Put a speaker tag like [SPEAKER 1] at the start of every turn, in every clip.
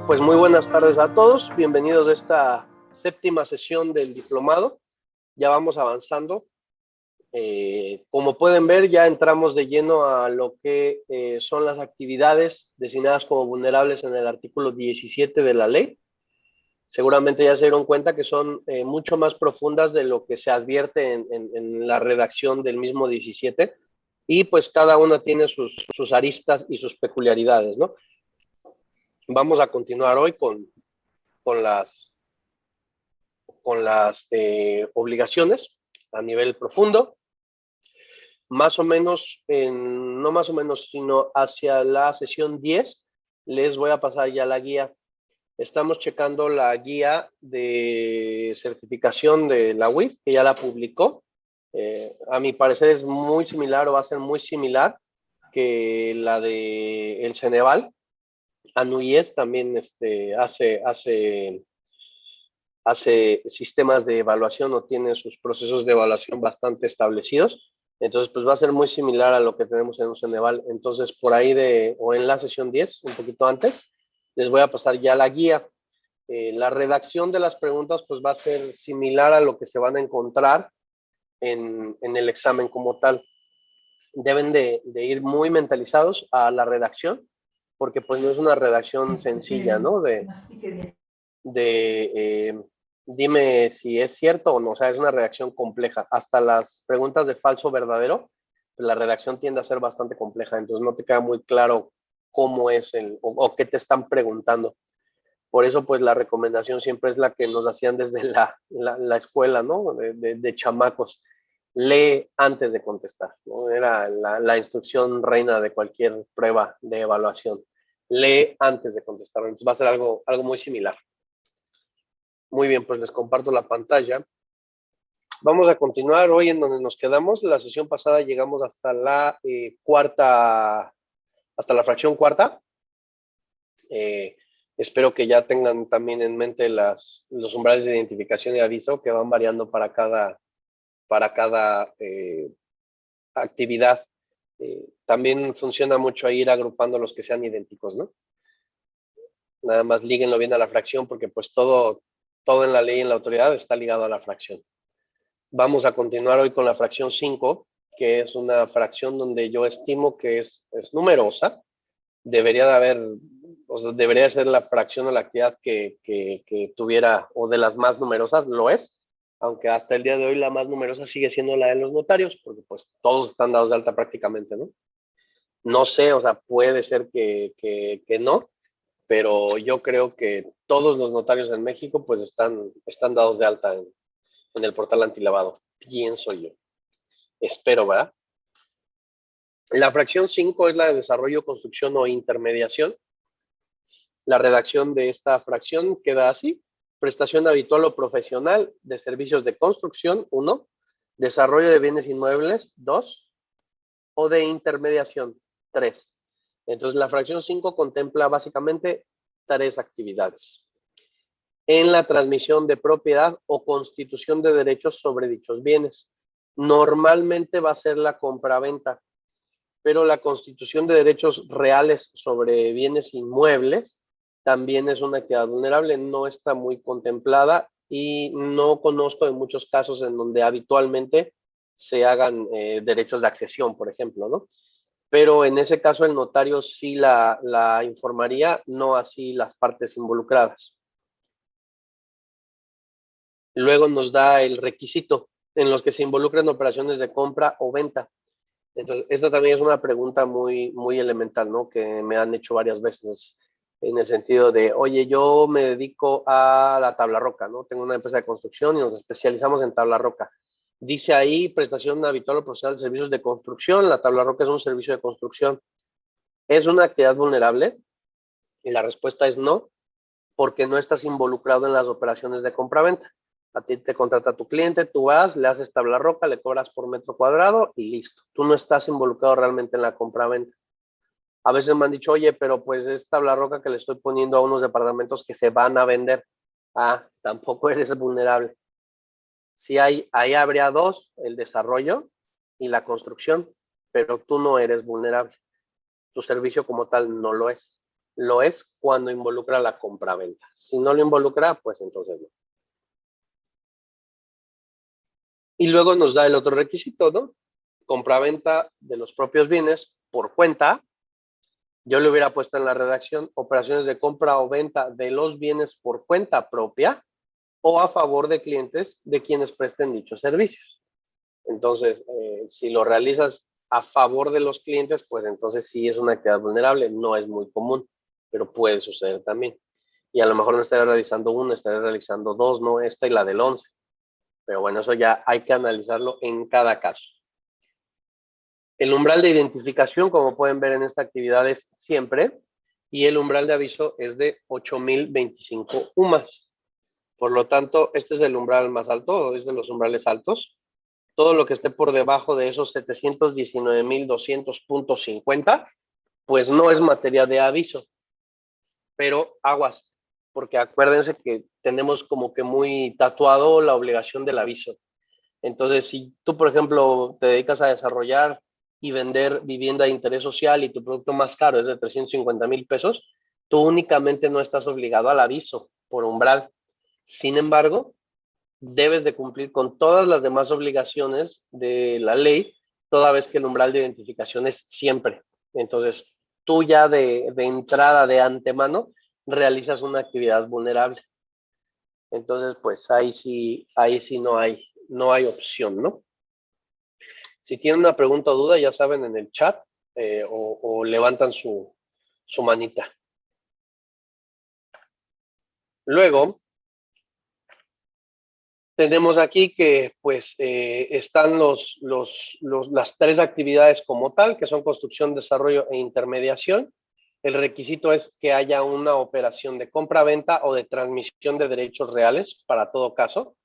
[SPEAKER 1] Pues muy buenas tardes a todos, bienvenidos a esta séptima sesión del diplomado. Ya vamos avanzando. Como pueden ver, ya entramos de lleno a lo que son las actividades designadas como vulnerables en el artículo 17 de la ley. Seguramente ya se dieron cuenta que son mucho más profundas de lo que se advierte en la redacción del mismo 17, y pues cada una tiene sus aristas y sus peculiaridades, ¿no? Vamos a continuar hoy con las obligaciones a nivel profundo, más o menos, no más o menos, sino hacia la sesión 10, les voy a pasar ya la guía. Estamos checando la guía de certificación de la UIF, que ya la publicó. A mi parecer es muy similar, o va a ser muy similar que la de el Ceneval. ANUYES también hace sistemas de evaluación o tiene sus procesos de evaluación bastante establecidos. Entonces, pues va a ser muy similar a lo que tenemos en un Ceneval. Entonces, por ahí o en la sesión 10, un poquito antes, les voy a pasar ya la guía. La redacción de las preguntas, pues va a ser similar a lo que se van a encontrar en el examen como tal. Deben de ir muy mentalizados a la redacción, porque pues no es una redacción sencilla, ¿no? De dime si es cierto o no, o sea, es una redacción compleja. Hasta las preguntas de falso o verdadero, pues la redacción tiende a ser bastante compleja, entonces no te queda muy claro cómo es o qué te están preguntando. Por eso, pues la recomendación siempre es la que nos hacían desde la escuela, ¿no? De chamacos. Lee antes de contestar, ¿no? Era la instrucción reina de cualquier prueba de evaluación. Lee antes de contestar. Entonces va a ser algo muy similar. Muy bien, pues les comparto la pantalla. Vamos a continuar hoy en donde nos quedamos. La sesión pasada llegamos hasta la cuarta, hasta la fracción cuarta. Espero que ya tengan también en mente los umbrales de identificación y aviso que van variando para cada actividad. También funciona mucho ir agrupando los que sean idénticos, ¿no? Nada más líguenlo bien a la fracción, porque pues todo en la ley y en la autoridad está ligado a la fracción. Vamos a continuar hoy con la fracción 5, que es una fracción donde yo estimo que es numerosa. Debería de haber, o sea, debería ser la fracción o la actividad que tuviera, o de las más numerosas, lo es, aunque hasta el día de hoy la más numerosa sigue siendo la de los notarios, porque pues todos están dados de alta prácticamente, ¿no? No sé, o sea, puede ser que no, pero yo creo que todos los notarios en México pues están dados de alta en el portal antilavado, pienso yo. Espero, ¿verdad? La fracción 5 es la de desarrollo, construcción o intermediación. La redacción de esta fracción queda así: prestación habitual o profesional de servicios de construcción, 1, desarrollo de bienes inmuebles, 2, o de intermediación, 3. Entonces, la fracción 5 contempla básicamente 3 actividades. En la transmisión de propiedad o constitución de derechos sobre dichos bienes. Normalmente va a ser la compraventa, pero la constitución de derechos reales sobre bienes inmuebles también es una actividad vulnerable, no está muy contemplada y no conozco de muchos casos en donde habitualmente se hagan derechos de accesión, por ejemplo, ¿no? Pero en ese caso el notario sí la informaría, no así las partes involucradas. Luego nos da el requisito en los que se involucran operaciones de compra o venta. Entonces, esta también es una pregunta muy, muy elemental, ¿no? Que me han hecho varias veces en el sentido de, oye, yo me dedico a la tabla roca, ¿no? Tengo una empresa de construcción y nos especializamos en tabla roca. Dice ahí prestación habitual o profesional de servicios de construcción. La tabla roca es un servicio de construcción. ¿Es una actividad vulnerable? Y la respuesta es no, porque no estás involucrado en las operaciones de compra-venta. A ti te contrata tu cliente, tú vas, le haces tabla roca, le cobras por metro cuadrado y listo. Tú no estás involucrado realmente en la compra-venta. A veces me han dicho, oye, pero pues es tabla roca que le estoy poniendo a unos departamentos que se van a vender. Ah, tampoco eres vulnerable. Sí, ahí habría dos: el desarrollo y la construcción, pero tú no eres vulnerable. Tu servicio como tal no lo es. lo es cuando involucra la compraventa. Si no lo involucra, pues entonces no. Y luego nos da el otro requisito, ¿no? Compraventa de los propios bienes por cuenta. Yo le hubiera puesto en la redacción operaciones de compra o venta de los bienes por cuenta propia o a favor de clientes de quienes presten dichos servicios. Entonces, si lo realizas a favor de los clientes, pues entonces sí es una actividad vulnerable, no es muy común, pero puede suceder también. Y a lo mejor no estaré realizando una, estaré realizando dos, ¿no? Esta y la del 11. Pero bueno, eso ya hay que analizarlo en cada caso. El umbral de identificación, como pueden ver en esta actividad, es siempre, y el umbral de aviso es de 8,025 UMAS. Por lo tanto, este es el umbral más alto, es de los umbrales altos. Todo lo que esté por debajo de esos 719,200.50, pues no es materia de aviso, pero aguas, porque acuérdense que tenemos como que muy tatuado la obligación del aviso. Entonces, si tú, por ejemplo, te dedicas a desarrollar y vender vivienda de interés social y tu producto más caro es de 350,000 pesos, tú únicamente no estás obligado al aviso por umbral. Sin embargo, debes de cumplir con todas las demás obligaciones de la ley, toda vez que el umbral de identificación es siempre. Entonces, tú ya de entrada, de antemano, realizas una actividad vulnerable. Entonces, pues ahí sí no hay opción, ¿no? Si tienen una pregunta o duda, ya saben, en el chat o levantan su manita. Luego, tenemos aquí que pues están las tres actividades como tal, que son construcción, desarrollo e intermediación. El requisito es que haya una operación de compra-venta o de transmisión de derechos reales para todo caso,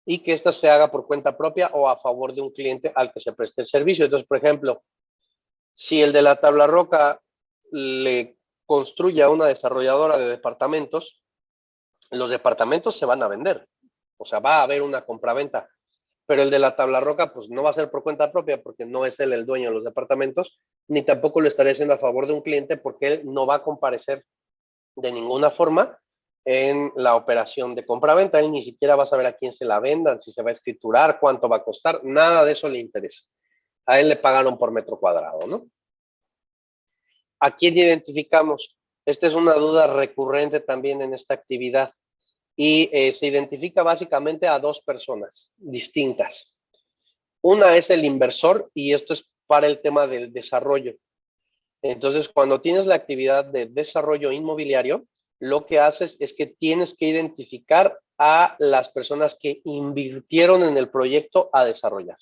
[SPEAKER 1] y que ésta se haga por cuenta propia o a favor de un cliente al que se preste el servicio. Entonces, por ejemplo, si el de la tabla roca le construye a una desarrolladora de departamentos, los departamentos se van a vender. O sea, va a haber una compraventa, pero el de la tabla roca pues no va a ser por cuenta propia porque no es él el dueño de los departamentos, ni tampoco lo estaría haciendo a favor de un cliente porque él no va a comparecer de ninguna forma en la operación de compraventa. Él ni siquiera va a saber a quién se la vendan, si se va a escriturar, cuánto va a costar, nada de eso le interesa. A él le pagaron por metro cuadrado, ¿no? ¿A quién identificamos? Esta es una duda recurrente también en esta actividad. Y se identifica básicamente a dos personas distintas. Una es el inversor y esto es para el tema del desarrollo. Entonces, cuando tienes la actividad de desarrollo inmobiliario, lo que haces es que tienes que identificar a las personas que invirtieron en el proyecto a desarrollar.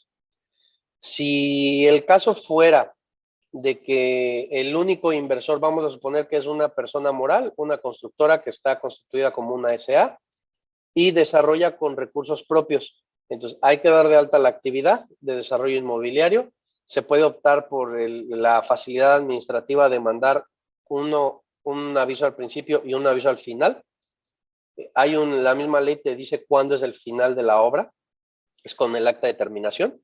[SPEAKER 1] Si el caso fuera de que el único inversor, vamos a suponer que es una persona moral, una constructora que está constituida como una SA, y desarrolla con recursos propios. Entonces, hay que dar de alta la actividad de desarrollo inmobiliario. Se puede optar por la facilidad administrativa de mandar un aviso al principio y un aviso al final. La misma ley te dice cuándo es el final de la obra, es con el acta de terminación.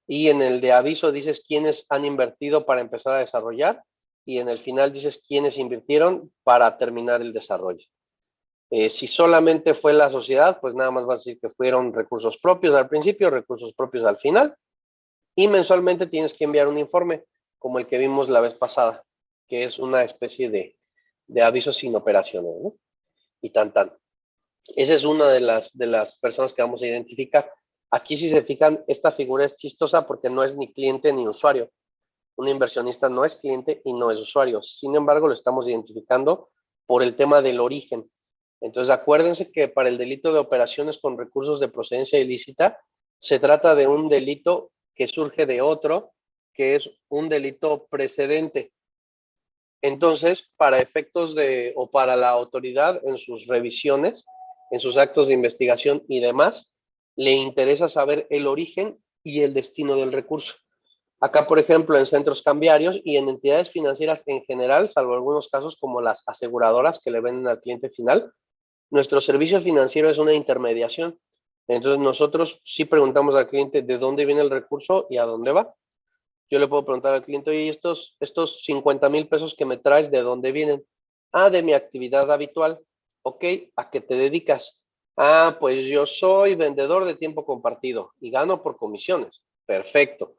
[SPEAKER 1] Y en el de aviso dices quiénes han invertido para empezar a desarrollar y en el final dices quiénes invirtieron para terminar el desarrollo. Si solamente fue la sociedad, pues nada más va a decir que fueron recursos propios al principio, recursos propios al final, y mensualmente tienes que enviar un informe, como el que vimos la vez pasada, que es una especie de aviso sin operaciones, ¿no? Y tan. Esa es una de las personas que vamos a identificar. Aquí, si se fijan, esta figura es chistosa porque no es ni cliente ni usuario. Un inversionista no es cliente y no es usuario. Sin embargo, lo estamos identificando por el tema del origen. Entonces, acuérdense que para el delito de operaciones con recursos de procedencia ilícita, se trata de un delito que surge de otro, que es un delito precedente. Entonces, para efectos o para la autoridad en sus revisiones, en sus actos de investigación y demás, le interesa saber el origen y el destino del recurso. Acá, por ejemplo, en centros cambiarios y en entidades financieras en general, salvo algunos casos como las aseguradoras que le venden al cliente final, nuestro servicio financiero es una intermediación. Entonces, nosotros sí preguntamos al cliente de dónde viene el recurso y a dónde va. Yo le puedo preguntar al cliente, oye, estos 50,000 pesos que me traes, ¿de dónde vienen? Ah, de mi actividad habitual. Ok, ¿a qué te dedicas? Ah, pues yo soy vendedor de tiempo compartido y gano por comisiones. Perfecto.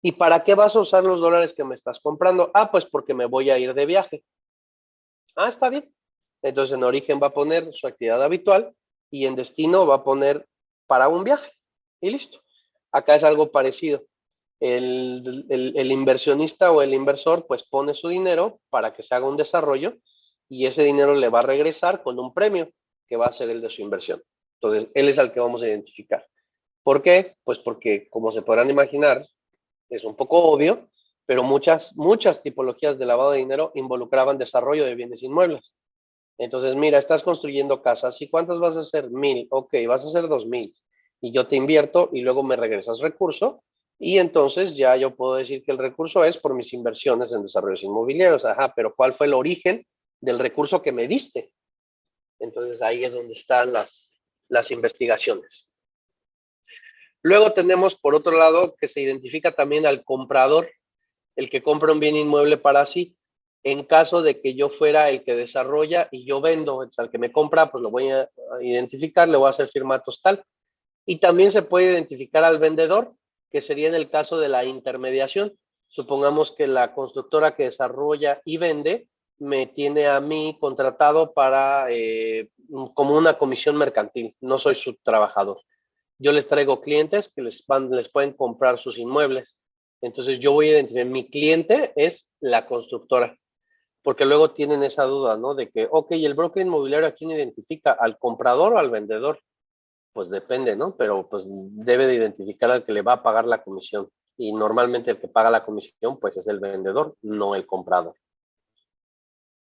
[SPEAKER 1] ¿Y para qué vas a usar los dólares que me estás comprando? Ah, pues porque me voy a ir de viaje. Ah, está bien. Entonces en origen va a poner su actividad habitual y en destino va a poner para un viaje. Y listo. Acá es algo parecido. El inversionista o el inversor pues pone su dinero para que se haga un desarrollo y ese dinero le va a regresar con un premio que va a ser el de su inversión. Entonces, él es al que vamos a identificar. ¿Por qué? Pues porque, como se podrán imaginar, es un poco obvio, pero muchas tipologías de lavado de dinero involucraban desarrollo de bienes inmuebles. Entonces, mira, estás construyendo casas. ¿Y cuántas vas a hacer? 1000. Ok, vas a hacer 2000. Y yo te invierto y luego me regresas recurso. Y entonces ya yo puedo decir que el recurso es por mis inversiones en desarrollos inmobiliarios. Ajá, pero ¿cuál fue el origen del recurso que me diste? Entonces ahí es donde están las investigaciones. Luego tenemos, por otro lado, que se identifica también al comprador, el que compra un bien inmueble para sí. En caso de que yo fuera el que desarrolla y yo vendo, o sea, el que me compra, pues lo voy a identificar, le voy a hacer firma postal. Y también se puede identificar al vendedor, que sería en el caso de la intermediación. Supongamos que la constructora que desarrolla y vende me tiene a mí contratado para como una comisión mercantil, no soy su trabajador. Yo les traigo clientes que les pueden comprar sus inmuebles. Entonces yo voy a identificar, mi cliente es la constructora, porque luego tienen esa duda, ¿no? De que, ok, el broker inmobiliario, ¿a quién identifica? ¿Al comprador o al vendedor? Pues depende, ¿no? Pero pues debe de identificar al que le va a pagar la comisión. Y normalmente el que paga la comisión, pues es el vendedor, no el comprador.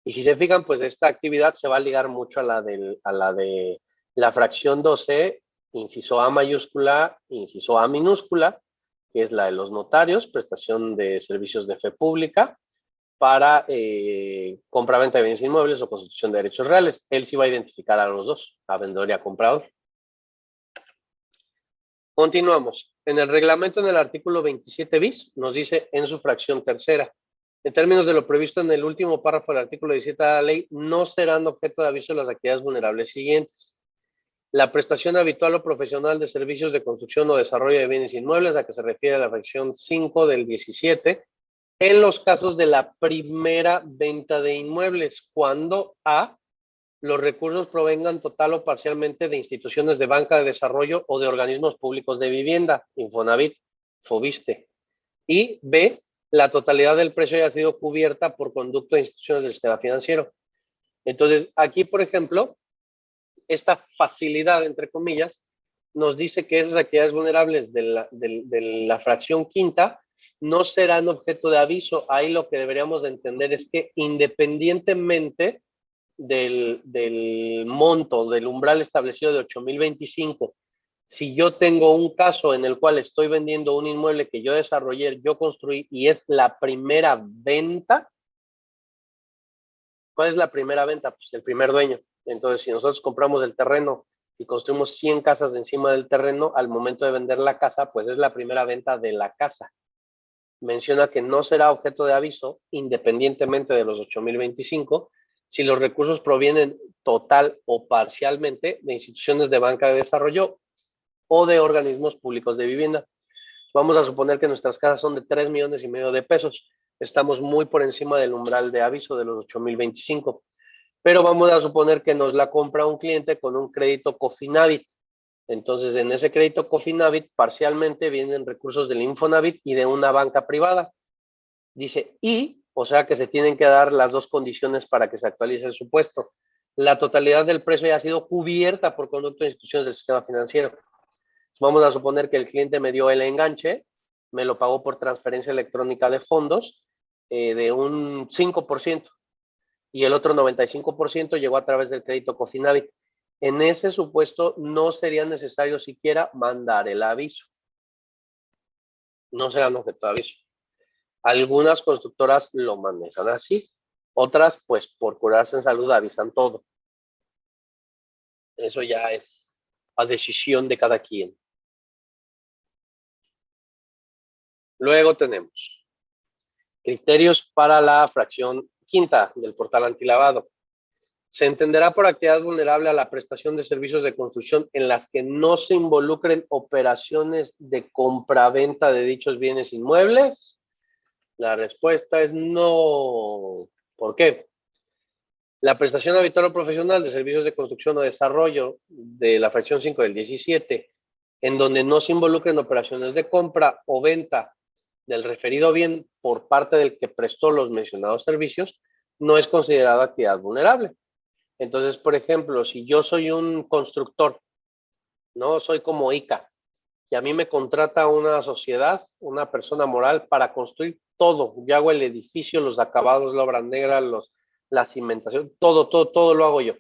[SPEAKER 1] Y si se fijan, pues esta actividad se va a ligar mucho a la de la fracción 12, inciso A mayúscula, inciso A minúscula, que es la de los notarios, prestación de servicios de fe pública para compra-venta de bienes inmuebles o constitución de derechos reales. Él sí va a identificar a los dos, a vendedor y a comprador. Continuamos. En el reglamento, en el artículo 27 bis, nos dice en su fracción tercera, en términos de lo previsto en el último párrafo del artículo 17 de la ley, no serán objeto de aviso las actividades vulnerables siguientes. La prestación habitual o profesional de servicios de construcción o desarrollo de bienes inmuebles, a que se refiere la fracción 5 del 17, en los casos de la primera venta de inmuebles, cuando A, los recursos provengan total o parcialmente de instituciones de banca de desarrollo o de organismos públicos de vivienda, Infonavit, Fobiste. Y B, la totalidad del precio haya sido cubierta por conducto de instituciones del sistema financiero. Entonces, aquí, por ejemplo, esta facilidad, entre comillas, nos dice que esas actividades vulnerables de la fracción quinta no serán objeto de aviso. Ahí lo que deberíamos de entender es que independientemente del monto, del umbral establecido de 8,025, si yo tengo un caso en el cual estoy vendiendo un inmueble que yo desarrollé, yo construí y es la primera venta, ¿cuál es la primera venta? Pues el primer dueño. Entonces, si nosotros compramos el terreno y construimos 100 casas de encima del terreno, al momento de vender la casa, pues es la primera venta de la casa. Menciona que no será objeto de aviso, independientemente de los 8,025, si los recursos provienen total o parcialmente de instituciones de banca de desarrollo o de organismos públicos de vivienda. Vamos a suponer que nuestras casas son de 3,5 millones de pesos. Estamos muy por encima del umbral de aviso de los 8,025. Pero vamos a suponer que nos la compra un cliente con un crédito Cofinavit. Entonces, en ese crédito Cofinavit, parcialmente vienen recursos del Infonavit y de una banca privada. Dice, o sea que se tienen que dar las dos condiciones para que se actualice el supuesto. La totalidad del precio ya ha sido cubierta por conducto de instituciones del sistema financiero. Vamos a suponer que el cliente me dio el enganche, me lo pagó por transferencia electrónica de fondos de un 5% y el otro 95% llegó a través del crédito Cofinavit. En ese supuesto no sería necesario siquiera mandar el aviso. No serán objeto de aviso. Algunas constructoras lo manejan así, otras pues por curarse en salud avisan todo. Eso ya es a decisión de cada quien. Luego tenemos criterios para la fracción quinta del portal antilavado. Se entenderá por actividad vulnerable a la prestación de servicios de construcción en las que no se involucren operaciones de compraventa de dichos bienes inmuebles. La respuesta es no. ¿Por qué? La prestación habitual o profesional de servicios de construcción o desarrollo de la fracción 5 del 17, en donde no se involucren operaciones de compra o venta del referido bien por parte del que prestó los mencionados servicios, no es considerada actividad vulnerable. Entonces, por ejemplo, si yo soy un constructor, no soy como ICA, y a mí me contrata una sociedad, una persona moral, para construir todo. Yo hago el edificio, los acabados, la obra negra, la cimentación, todo lo hago yo.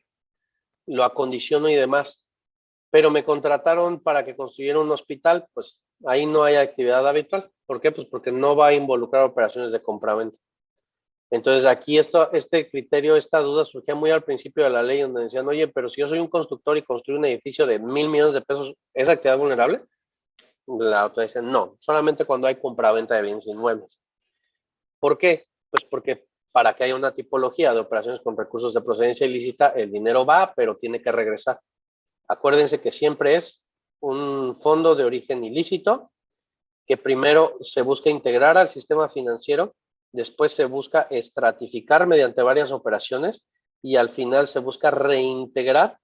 [SPEAKER 1] Lo acondiciono y demás. Pero me contrataron para que construyera un hospital, pues ahí no hay actividad habitual. ¿Por qué? Pues porque no va a involucrar operaciones de compraventa. Entonces aquí este criterio, esta duda surgía muy al principio de la ley, donde decían, oye, pero si yo soy un constructor y construyo un edificio de 1,000 millones de pesos, ¿es actividad vulnerable? La otra dice, no, solamente cuando hay compraventa de bienes inmuebles. ¿Por qué? Pues porque para que haya una tipología de operaciones con recursos de procedencia ilícita, el dinero va, pero tiene que regresar. Acuérdense que siempre es un fondo de origen ilícito, que primero se busca integrar al sistema financiero, después se busca estratificar mediante varias operaciones y al final se busca reintegrar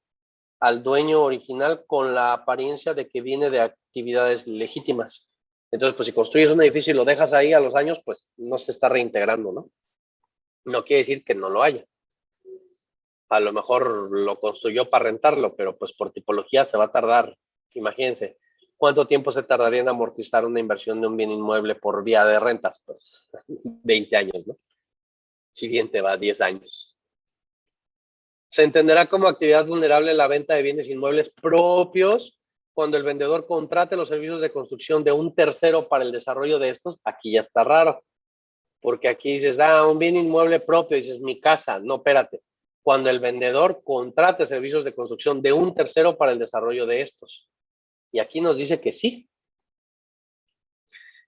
[SPEAKER 1] al dueño original con la apariencia de que viene de actividades legítimas. Entonces, pues si construyes un edificio y lo dejas ahí a los años, pues no se está reintegrando, ¿no? No quiere decir que no lo haya. A lo mejor lo construyó para rentarlo, pero pues por tipología se va a tardar. Imagínense, ¿cuánto tiempo se tardaría en amortizar una inversión de un bien inmueble por vía de rentas? Pues 20 años, ¿no? Si bien te va 10 años. Se entenderá como actividad vulnerable la venta de bienes inmuebles propios cuando el vendedor contrate los servicios de construcción de un tercero para el desarrollo de estos. Aquí ya está raro, porque aquí dices, un bien inmueble propio, dices, mi casa. No, espérate. Cuando el vendedor contrate servicios de construcción de un tercero para el desarrollo de estos. Y aquí nos dice que sí.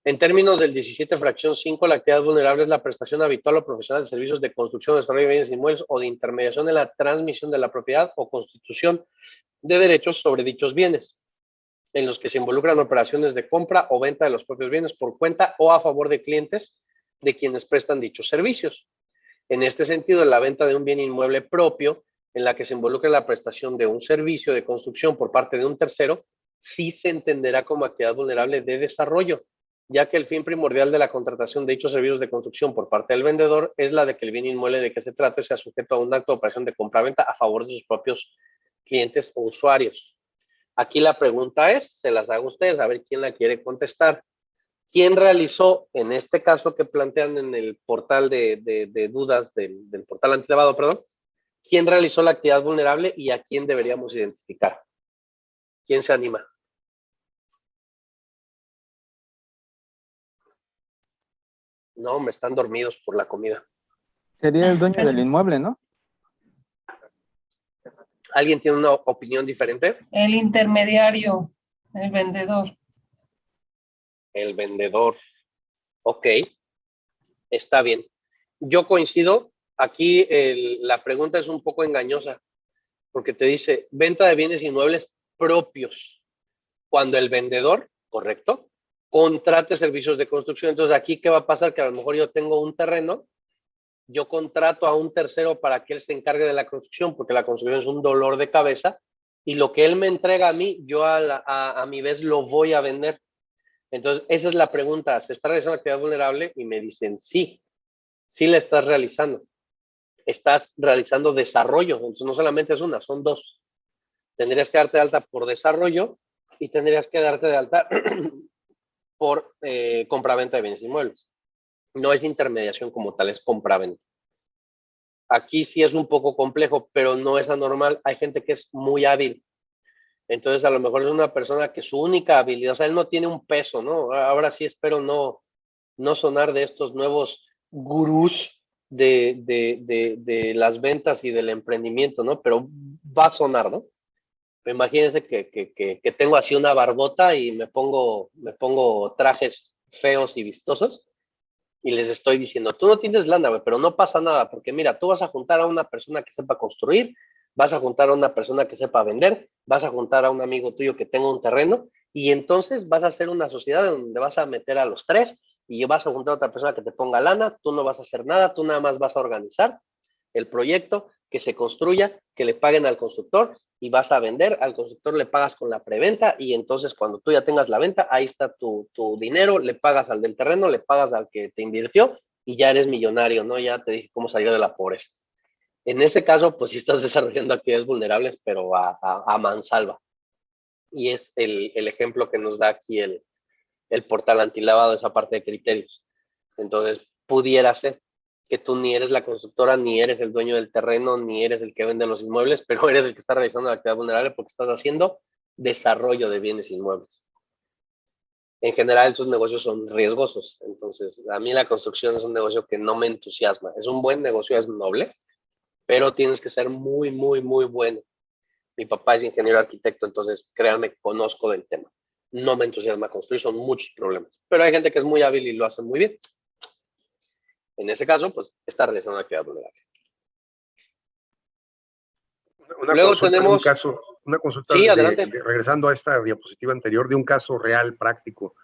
[SPEAKER 1] En términos del 17 fracción 5, la actividad vulnerable es la prestación habitual o profesional de servicios de construcción, desarrollo de bienes inmuebles o de intermediación en la transmisión de la propiedad o constitución de derechos sobre dichos bienes, en los que se involucran operaciones de compra o venta de los propios bienes por cuenta o a favor de clientes de quienes prestan dichos servicios. En este sentido, la venta de un bien inmueble propio, en la que se involucra la prestación de un servicio de construcción por parte de un tercero, sí se entenderá como actividad vulnerable de desarrollo, ya que el fin primordial de la contratación de dichos servicios de construcción por parte del vendedor es la de que el bien inmueble de que se trate sea sujeto a un acto de operación de compra-venta a favor de sus propios clientes o usuarios. Aquí la pregunta es, se las hago a ustedes, a ver quién la quiere contestar. ¿Quién realizó, en este caso que plantean en el portal de dudas del portal antilavado, perdón, quién realizó la actividad vulnerable y a quién deberíamos identificar? ¿Quién se anima? No, me están dormidos por la comida.
[SPEAKER 2] Sería el dueño del inmueble, ¿no?
[SPEAKER 1] ¿Alguien tiene una opinión diferente?
[SPEAKER 3] El intermediario, el vendedor.
[SPEAKER 1] El vendedor. Ok, está bien. Yo coincido. Aquí la pregunta es un poco engañosa, porque te dice venta de bienes inmuebles propios, cuando el vendedor, correcto, contrate servicios de construcción. Entonces, aquí, ¿qué va a pasar? Que a lo mejor yo tengo un terreno, yo contrato a un tercero para que él se encargue de la construcción, porque la construcción es un dolor de cabeza, y lo que él me entrega a mí, yo a mi vez lo voy a vender. Entonces, esa es la pregunta. ¿Se está realizando actividad vulnerable? Y me dicen, sí, sí la estás realizando. Estás realizando desarrollo. Entonces, no solamente es una, son dos. Tendrías que darte de alta por desarrollo y tendrías que darte de alta por compraventa de bienes inmuebles. No es intermediación como tal, es compraventa. Aquí sí es un poco complejo, pero no es anormal. Hay gente que es muy hábil. Entonces, a lo mejor es una persona que su única habilidad, o sea, él no tiene un peso, ¿no? Ahora sí espero no sonar de estos nuevos gurús de las ventas y del emprendimiento, ¿no? Pero va a sonar, ¿no? Imagínense que tengo así una barbota y me pongo trajes feos y vistosos y les estoy diciendo, tú no tienes lana, güey, pero no pasa nada, porque mira, tú vas a juntar a una persona que sepa construir, vas a juntar a una persona que sepa vender, vas a juntar a un amigo tuyo que tenga un terreno, y entonces vas a hacer una sociedad donde vas a meter a los tres, y vas a juntar a otra persona que te ponga lana, tú no vas a hacer nada, tú nada más vas a organizar el proyecto, que se construya, que le paguen al constructor, y vas a vender, al constructor le pagas con la preventa, y entonces cuando tú ya tengas la venta, ahí está tu dinero, le pagas al del terreno, le pagas al que te invirtió, y ya eres millonario, ¿no? Ya te dije cómo salir de la pobreza. En ese caso, pues sí estás desarrollando actividades vulnerables, pero a mansalva. Y es el ejemplo que nos da aquí el portal antilavado, esa parte de criterios. Entonces, pudiera ser que tú ni eres la constructora, ni eres el dueño del terreno, ni eres el que vende los inmuebles, pero eres el que está realizando la actividad vulnerable porque estás haciendo desarrollo de bienes inmuebles. En general, esos negocios son riesgosos. Entonces, a mí la construcción es un negocio que no me entusiasma. Es un buen negocio, es noble, pero tienes que ser muy, muy, muy bueno. Mi papá es ingeniero arquitecto, entonces créanme, conozco del tema. No me entusiasma construir, son muchos problemas. Pero hay gente que es muy hábil y lo hace muy bien. En ese caso, pues está realizando actividad vulnerable.
[SPEAKER 4] Una
[SPEAKER 1] Luego
[SPEAKER 4] consulta de un
[SPEAKER 1] tenemos,
[SPEAKER 4] caso, una consulta
[SPEAKER 1] sí, adelante.
[SPEAKER 4] regresando a esta diapositiva anterior, de un caso real, práctico.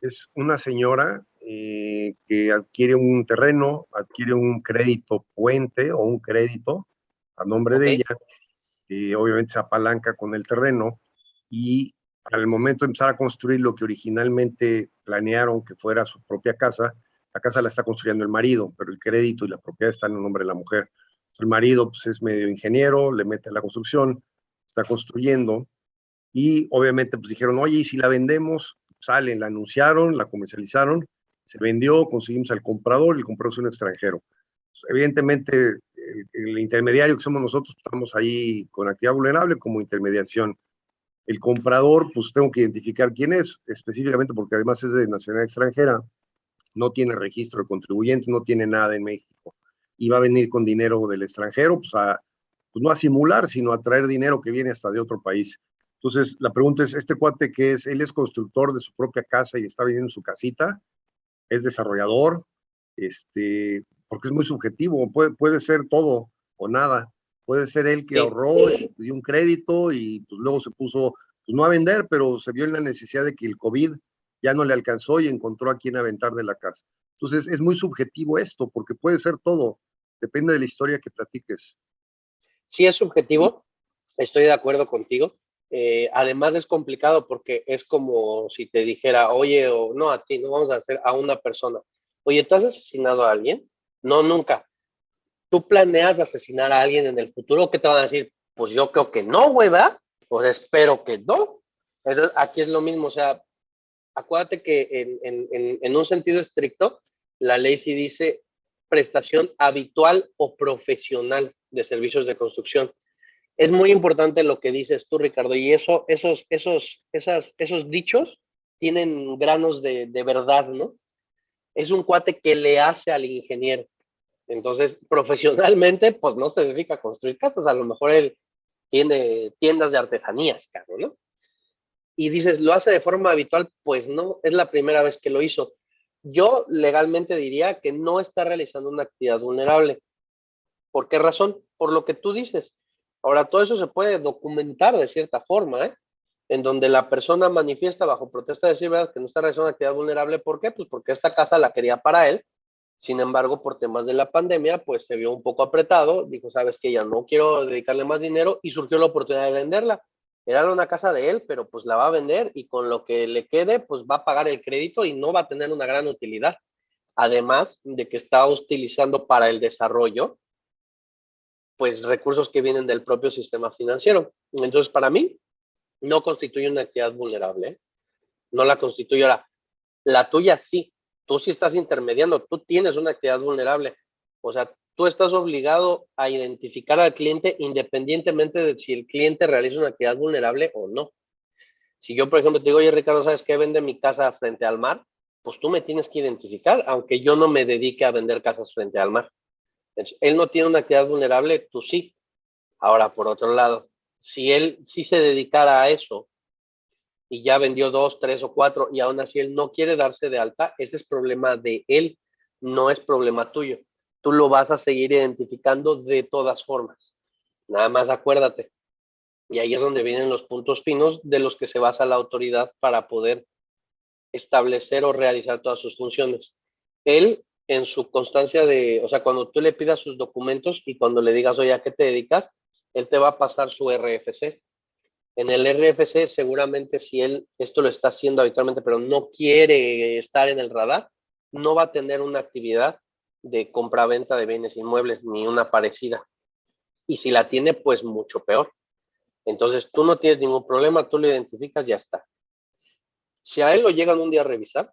[SPEAKER 4] Es una señora que adquiere un terreno, adquiere un crédito puente o un crédito a nombre de ella, obviamente se apalanca con el terreno y al momento de empezar a construir lo que originalmente planearon que fuera su propia casa, la casa la está construyendo el marido, pero el crédito y la propiedad están en nombre de la mujer. El marido pues, es medio ingeniero, le mete a la construcción, está construyendo y obviamente pues dijeron, oye, ¿y si la vendemos? Salen, la anunciaron, la comercializaron, se vendió, conseguimos al comprador y el comprador es un extranjero. Pues, evidentemente, el intermediario que somos nosotros, estamos ahí con actividad vulnerable como intermediación. El comprador, pues tengo que identificar quién es, específicamente porque además es de nacionalidad extranjera, no tiene registro de contribuyentes, no tiene nada en México. Y va a venir con dinero del extranjero, pues no a simular, sino a traer dinero que viene hasta de otro país. Entonces, la pregunta es, ¿este cuate qué es? ¿Él es constructor de su propia casa y está viviendo en su casita? ¿Es desarrollador? Porque es muy subjetivo, puede ser todo o nada. Puede ser él que ahorró y dio un crédito y pues luego se puso, pues no a vender, pero se vio en la necesidad de que el COVID ya no le alcanzó y encontró a quien aventar de la casa. Entonces es muy subjetivo esto, porque puede ser todo, depende de la historia que platiques.
[SPEAKER 1] Sí, es subjetivo, estoy de acuerdo contigo. Además es complicado porque es como si te dijera, oye, o no a ti, no vamos a hacer a una persona. Oye, ¿tú has asesinado a alguien? No, nunca. ¿Tú planeas asesinar a alguien en el futuro? ¿Qué te van a decir? Pues yo creo que no, güey, ¿verdad? Pues espero que no. Entonces, aquí es lo mismo, o sea, acuérdate que en un sentido estricto, la ley sí dice prestación habitual o profesional de servicios de construcción. Es muy importante lo que dices tú, Ricardo, y esos dichos tienen granos de verdad, ¿no? Es un cuate que le hace al ingeniero. Entonces, profesionalmente, pues no se dedica a construir casas, a lo mejor él tiene tiendas de artesanías, cabrón, ¿no? Y dices, ¿lo hace de forma habitual? Pues no, es la primera vez que lo hizo. Yo legalmente diría que no está realizando una actividad vulnerable. ¿Por qué razón? Por lo que tú dices. Ahora, todo eso se puede documentar de cierta forma, ¿eh? En donde la persona manifiesta bajo protesta de decir, ¿verdad?, que no está realizando una actividad vulnerable. ¿Por qué? Pues porque esta casa la quería para él. Sin embargo, por temas de la pandemia, pues se vio un poco apretado. Dijo, sabes que ya no quiero dedicarle más dinero y surgió la oportunidad de venderla. Era una casa de él, pero pues la va a vender y con lo que le quede, pues va a pagar el crédito y no va a tener una gran utilidad. Además de que está utilizando para el desarrollo pues recursos que vienen del propio sistema financiero. Entonces, para mí, no constituye una actividad vulnerable, ¿eh? No la constituye. Ahora, la tuya sí, tú sí estás intermediando, tú tienes una actividad vulnerable. O sea, tú estás obligado a identificar al cliente independientemente de si el cliente realiza una actividad vulnerable o no. Si yo, por ejemplo, te digo, oye, Ricardo, ¿sabes qué? Vende mi casa frente al mar, pues tú me tienes que identificar, aunque yo no me dedique a vender casas frente al mar. Entonces, él no tiene una actividad vulnerable, tú sí. Ahora, por otro lado, si él sí se dedicara a eso y ya vendió 2, 3 o 4 y aún así él no quiere darse de alta, ese es problema de él, no es problema tuyo. Tú lo vas a seguir identificando de todas formas. Nada más acuérdate. Y ahí es donde vienen los puntos finos de los que se basa la autoridad para poder establecer o realizar todas sus funciones. Él, en su constancia o sea, cuando tú le pidas sus documentos y cuando le digas, oye, ¿a qué te dedicas? Él te va a pasar su RFC. En el RFC, seguramente si él esto lo está haciendo habitualmente, pero no quiere estar en el radar, no va a tener una actividad de compraventa de bienes inmuebles ni una parecida. Y si la tiene, pues mucho peor. Entonces tú no tienes ningún problema, tú lo identificas, ya está. Si a él lo llegan un día a revisar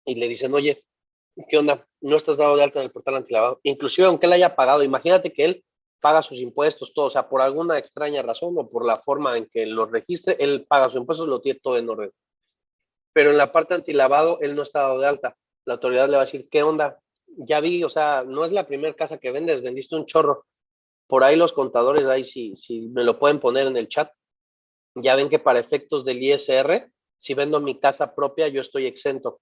[SPEAKER 1] y le dicen, oye, ¿qué onda? No estás dado de alta en el portal antilavado. Inclusive aunque él haya pagado, imagínate que él paga sus impuestos, todo, o sea, por alguna extraña razón o por la forma en que los registre, él paga sus impuestos, lo tiene todo en orden. Pero en la parte antilavado, él no está dado de alta. La autoridad le va a decir, ¿qué onda? Ya vi, o sea, no es la primera casa que vendes, vendiste un chorro. Por ahí los contadores, ahí si me lo pueden poner en el chat, ya ven que para efectos del ISR, si vendo mi casa propia, yo estoy exento.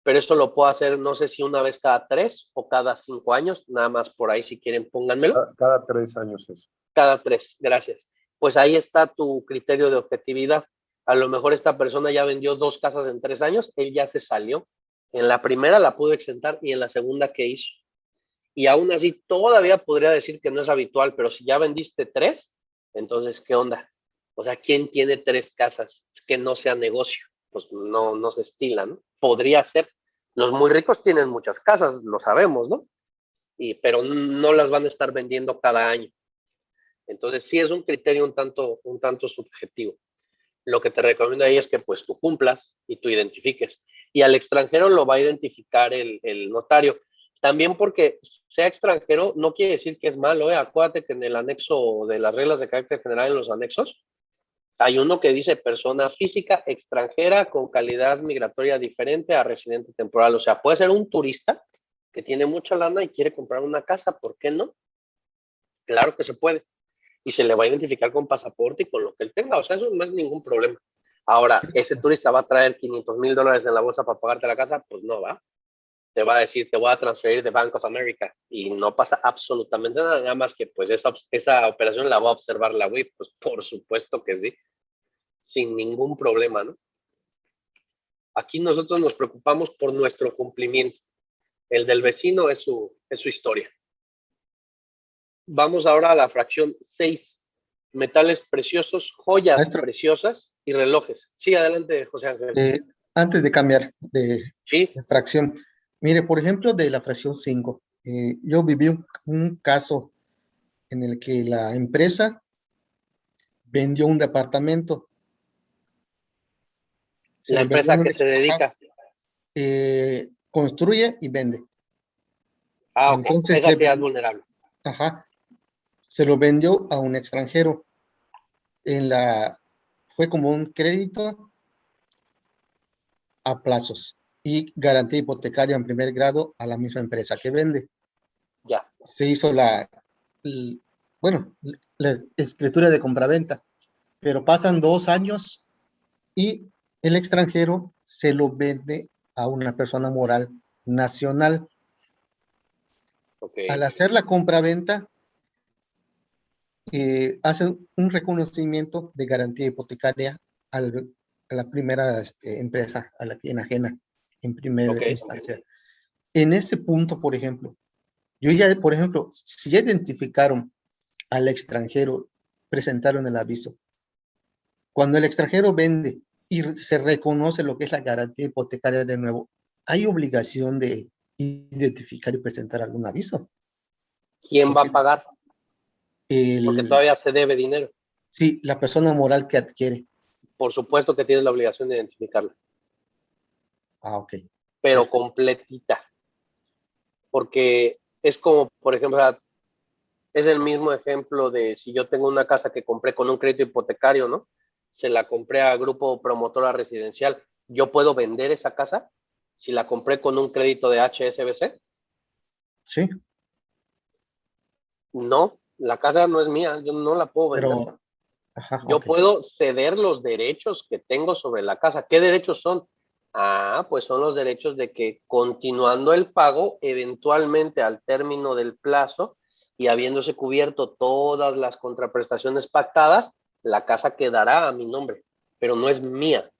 [SPEAKER 1] Pero eso lo puedo hacer, no sé si una vez cada 3 o cada 5 años, nada más por ahí, si quieren, pónganmelo.
[SPEAKER 4] Cada 3 años eso.
[SPEAKER 1] Cada 3, gracias. Pues ahí está tu criterio de objetividad. A lo mejor esta persona ya vendió 2 casas en 3 años, él ya se salió. En la primera la pudo exentar y en la segunda, ¿qué hizo? Y aún así todavía podría decir que no es habitual, pero si ya vendiste 3, entonces, ¿qué onda? O sea, ¿quién tiene 3 casas? Es que no sea negocio, pues no se estila, ¿no? Podría ser. Los muy ricos tienen muchas casas, lo sabemos, ¿no? Pero no las van a estar vendiendo cada año. Entonces, sí es un criterio un tanto subjetivo. Lo que te recomiendo ahí es que pues tú cumplas y tú identifiques. Y al extranjero lo va a identificar el notario. También porque sea extranjero no quiere decir que es malo, ¿eh? Acuérdate que en el anexo de las reglas de carácter general, en los anexos, hay uno que dice persona física extranjera con calidad migratoria diferente a residente temporal. O sea, puede ser un turista que tiene mucha lana y quiere comprar una casa, ¿por qué no? Claro que se puede. Y se le va a identificar con pasaporte y con lo que él tenga. O sea, eso no es ningún problema. Ahora, ¿ese turista va a traer $500,000 en la bolsa para pagarte la casa? Pues no va. Te va a decir, te voy a transferir de Bank of America. Y no pasa absolutamente nada, nada más que pues esa operación la va a observar la WIF. Pues por supuesto que sí, sin ningún problema, ¿no? Aquí nosotros nos preocupamos por nuestro cumplimiento. El del vecino es su historia. Vamos ahora a la fracción 6. Metales preciosos, joyas
[SPEAKER 5] Maestro,
[SPEAKER 1] preciosas y relojes. Sí, adelante, José Ángel.
[SPEAKER 5] antes de cambiar
[SPEAKER 1] Sí,
[SPEAKER 5] de fracción, mire, por ejemplo, de la fracción 5, yo viví un caso en el que la empresa vendió un departamento.
[SPEAKER 1] la empresa que se dedica.
[SPEAKER 5] Construye y vende.
[SPEAKER 1] Ah, ok.
[SPEAKER 5] Entonces,
[SPEAKER 1] Esa actividad vulnerable.
[SPEAKER 5] se lo vendió a un extranjero. Fue como un crédito a plazos y garantía hipotecaria en primer grado a la misma empresa que vende.
[SPEAKER 1] Ya.
[SPEAKER 5] Se hizo la escritura de compraventa, pero pasan 2 años y el extranjero se lo vende a una persona moral nacional.
[SPEAKER 1] Okay.
[SPEAKER 5] Al hacer la compraventa, hacen un reconocimiento de garantía hipotecaria a la primera empresa a la que enajena en primera instancia. En ese punto, por ejemplo, si ya identificaron al extranjero, presentaron el aviso. Cuando el extranjero vende y se reconoce lo que es la garantía hipotecaria de nuevo, ¿hay obligación de identificar y presentar algún aviso?
[SPEAKER 1] ¿Quién va a pagar? Porque todavía se debe dinero.
[SPEAKER 5] Sí, la persona moral que adquiere.
[SPEAKER 1] Por supuesto que tienes la obligación de identificarla.
[SPEAKER 5] Ah, ok.
[SPEAKER 1] Pero
[SPEAKER 5] Perfecto.
[SPEAKER 1] completita. Porque es como, por ejemplo, es el mismo ejemplo de si yo tengo una casa que compré con un crédito hipotecario, ¿no? Se la compré a Grupo Promotora Residencial. ¿Yo puedo vender esa casa si la compré con un crédito de HSBC?
[SPEAKER 5] Sí.
[SPEAKER 1] No, la casa no es mía, yo no la puedo vender.
[SPEAKER 5] Pero,
[SPEAKER 1] yo puedo ceder los derechos que tengo sobre la casa. ¿Qué derechos son? Ah, pues son los derechos de que continuando el pago, eventualmente al término del plazo y habiéndose cubierto todas las contraprestaciones pactadas, la casa quedará a mi nombre, pero no es mía.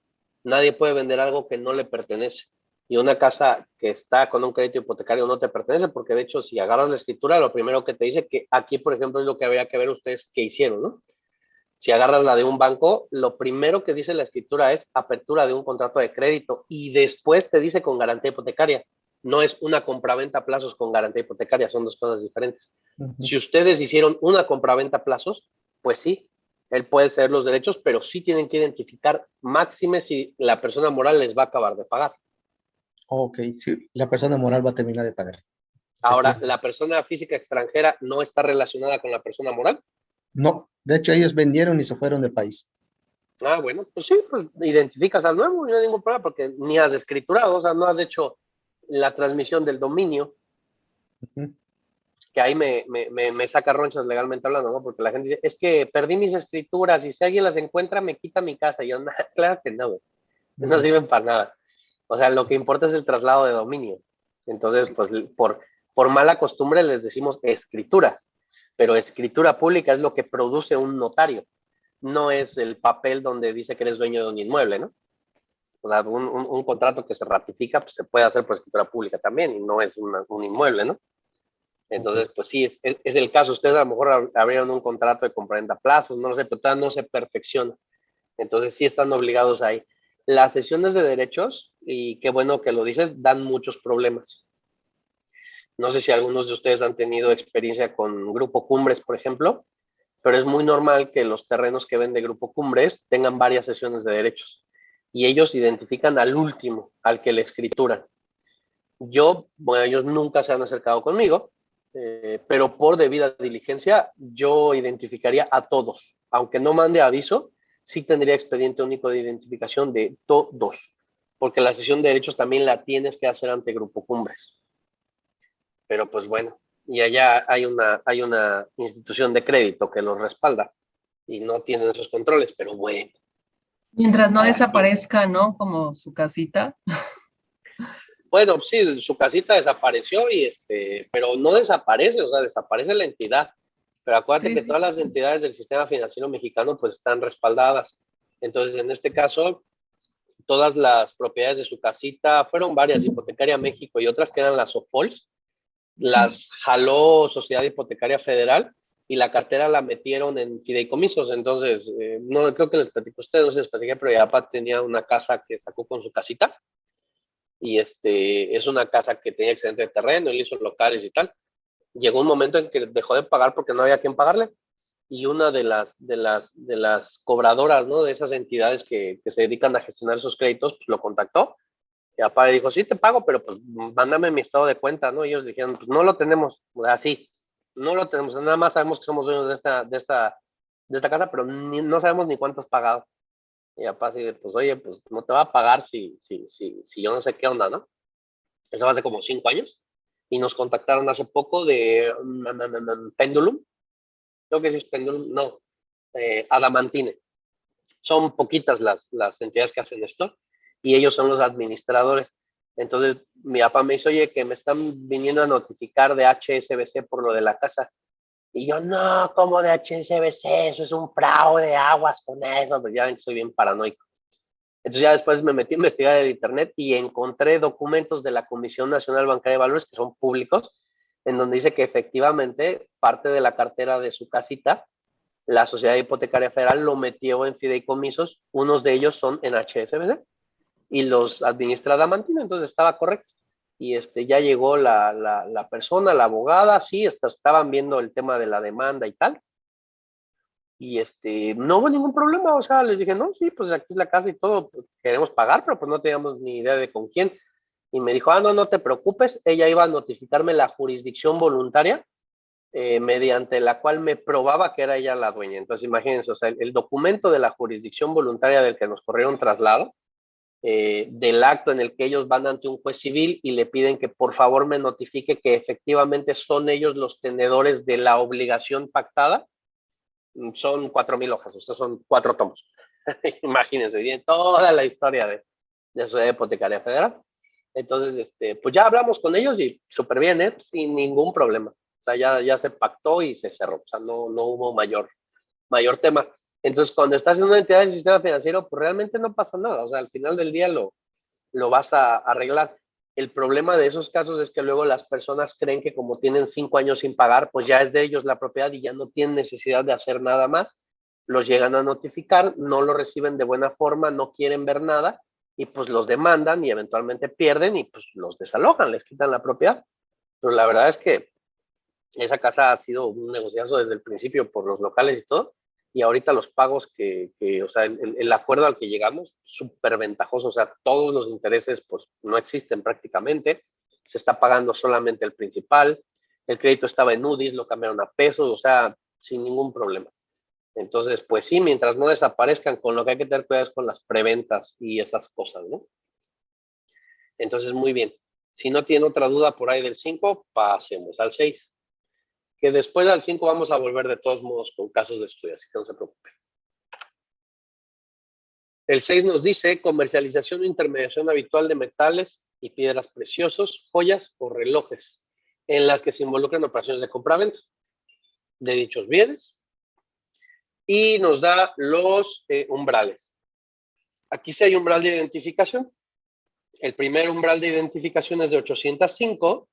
[SPEAKER 1] Nadie puede vender algo que no le pertenece. Y una casa que está con un crédito hipotecario no te pertenece, porque de hecho, si agarras la escritura, lo primero que te dice que aquí, por ejemplo, es lo que habría que ver ustedes que hicieron, ¿no? Si agarras la de un banco, lo primero que dice la escritura es apertura de un contrato de crédito y después te dice con garantía hipotecaria. No es una compraventa a plazos con garantía hipotecaria, son dos cosas diferentes. Si ustedes hicieron una compraventa a plazos, pues sí, él puede ceder los derechos, pero sí tienen que identificar máxime si la persona moral les va a acabar de pagar.
[SPEAKER 5] Ok, sí, la persona moral va a terminar de pagar.
[SPEAKER 1] Ahora, la persona física extranjera no está relacionada con la persona moral.
[SPEAKER 5] No, de hecho ellos vendieron y se fueron del país.
[SPEAKER 1] Ah, bueno, pues sí, pues identificas al nuevo, no hay ningún problema, porque ni has escriturado, o sea, no has hecho la transmisión del dominio,
[SPEAKER 5] Ujú.
[SPEAKER 1] que ahí me saca ronchas legalmente hablando, ¿no? Porque la gente dice, es que perdí mis escrituras y si alguien las encuentra me quita mi casa. Y yo, nah, claro que no, güey, no sirven para nada. O sea, lo que importa es el traslado de dominio. Entonces,
[SPEAKER 5] Sí.
[SPEAKER 1] pues por mala costumbre les decimos escrituras, pero escritura pública es lo que produce un notario, no es el papel donde dice que eres dueño de un inmueble, ¿no? O sea, un contrato que se ratifica, pues se puede hacer por escritura pública también y no es un inmueble, ¿no?
[SPEAKER 5] Ok.
[SPEAKER 1] Entonces, pues sí, es el caso. Ustedes a lo mejor abrieron un contrato de compraventa a plazos, no lo sé, pero todavía no se perfecciona. Entonces, sí están obligados ahí. Las sesiones de derechos, y qué bueno que lo dices, dan muchos problemas. No sé si algunos de ustedes han tenido experiencia con Grupo Cumbres, por ejemplo, pero es muy normal que los terrenos que vende Grupo Cumbres tengan varias sesiones de derechos y ellos identifican al último, al que le escrituran. Bueno, ellos nunca se han acercado conmigo, pero por debida diligencia yo identificaría a todos. Aunque no mande aviso, sí tendría expediente único de identificación de todos, porque la sesión de derechos también la tienes que hacer ante Grupo Cumbres. Pero pues bueno, y allá hay una institución de crédito que los respalda y no tienen esos controles, pero bueno,
[SPEAKER 3] Mientras no
[SPEAKER 1] cada quien.
[SPEAKER 3] desaparezca, ¿no? Como su casita.
[SPEAKER 1] Bueno, sí, su casita desapareció pero no desaparece, o sea, desaparece la entidad. Pero acuérdate
[SPEAKER 3] Sí,
[SPEAKER 1] que
[SPEAKER 3] sí.
[SPEAKER 1] todas las entidades del sistema financiero mexicano pues están respaldadas. Entonces, en este caso, todas las propiedades de su casita, fueron varias, Hipotecaria México y otras que eran las OFOLs,
[SPEAKER 3] Sí.
[SPEAKER 1] las jaló Sociedad Hipotecaria Federal y la cartera la metieron en fideicomisos. Entonces, no creo que les platico a ustedes, no se les platiqué, pero ya tenía una casa que sacó con su casita y es una casa que tenía excedente de terreno, él hizo locales y tal. Llegó un momento en que dejó de pagar porque no había quien pagarle y una de las cobradoras, ¿no? De esas entidades que se dedican a gestionar esos créditos, pues lo contactó. Y papá le dijo, sí te pago, pero pues mándame mi estado de cuenta, ¿no? Y ellos dijeron, pues no lo tenemos, así, no lo tenemos, nada más sabemos que somos dueños de esta casa, pero no sabemos ni cuánto has pagado. Y papá así de, pues oye, pues no te va a pagar si yo no sé qué onda, ¿no? Eso hace como 5 años. Y nos contactaron hace poco de Pendulum, creo que sí es Pendulum, no, Adamantine. Son poquitas las entidades que hacen esto y ellos son los administradores. Entonces mi papá me dice, oye, que me están viniendo a notificar de HSBC por lo de la casa. Y yo, no, ¿cómo de HSBC? Eso es un fraude, aguas con eso. Pues ya ven que soy bien paranoico. Entonces ya después me metí a investigar en internet y encontré documentos de la Comisión Nacional Bancaria de Valores que son públicos, en donde dice que efectivamente parte de la cartera de su casita la Sociedad Hipotecaria Federal lo metió en fideicomisos, unos de ellos son en HSBC y los administra Damantina, entonces estaba correcto. Y ya llegó la persona, la abogada, sí, estaban viendo el tema de la demanda y tal, y no hubo ningún problema, o sea, les dije, no, sí, pues aquí es la casa y todo, pues, queremos pagar, pero pues no teníamos ni idea de con quién. Y me dijo, no, no te preocupes, ella iba a notificarme la jurisdicción voluntaria mediante la cual me probaba que era ella la dueña. Entonces, imagínense, o sea, el documento de la jurisdicción voluntaria del que nos corrieron traslado, del acto en el que ellos van ante un juez civil y le piden que por favor me notifique que efectivamente son ellos los tenedores de la obligación pactada, son 4,000 hojas, o sea, son 4 tomos. Imagínense, bien, toda la historia de la Sociedad Hipotecaria Federal. Entonces, pues ya hablamos con ellos y súper bien, sin ningún problema. O sea, ya se pactó y se cerró. O sea, no hubo mayor tema. Entonces, cuando estás en una entidad del sistema financiero, pues realmente no pasa nada. O sea, al final del día lo vas a arreglar. El problema de esos casos es que luego las personas creen que como tienen 5 años sin pagar, pues ya es de ellos la propiedad y ya no tienen necesidad de hacer nada más. Los llegan a notificar, no lo reciben de buena forma, no quieren ver nada y pues los demandan y eventualmente pierden y pues los desalojan, les quitan la propiedad. Pero la verdad es que esa casa ha sido un negociazo desde el principio por los locales y todo, y ahorita los pagos o sea, el acuerdo al que llegamos, súper ventajoso, o sea, todos los intereses pues no existen prácticamente, se está pagando solamente el principal, el crédito estaba en UDIs, lo cambiaron a pesos, o sea, sin ningún problema. Entonces, pues sí, mientras no desaparezcan, con lo que hay que tener cuidado es con las preventas y esas cosas, ¿no? Entonces, muy bien. Si no tiene otra duda por ahí del 5, pasemos al 6. Que después al 5 vamos a volver de todos modos con casos de estudio, así que no se preocupe. El 6 nos dice comercialización o intermediación habitual de metales y piedras preciosas, joyas o relojes, en las que se involucran operaciones de compra-venta de dichos bienes, y nos da los umbrales. Aquí sí hay umbral de identificación. El primer umbral de identificación es de 805,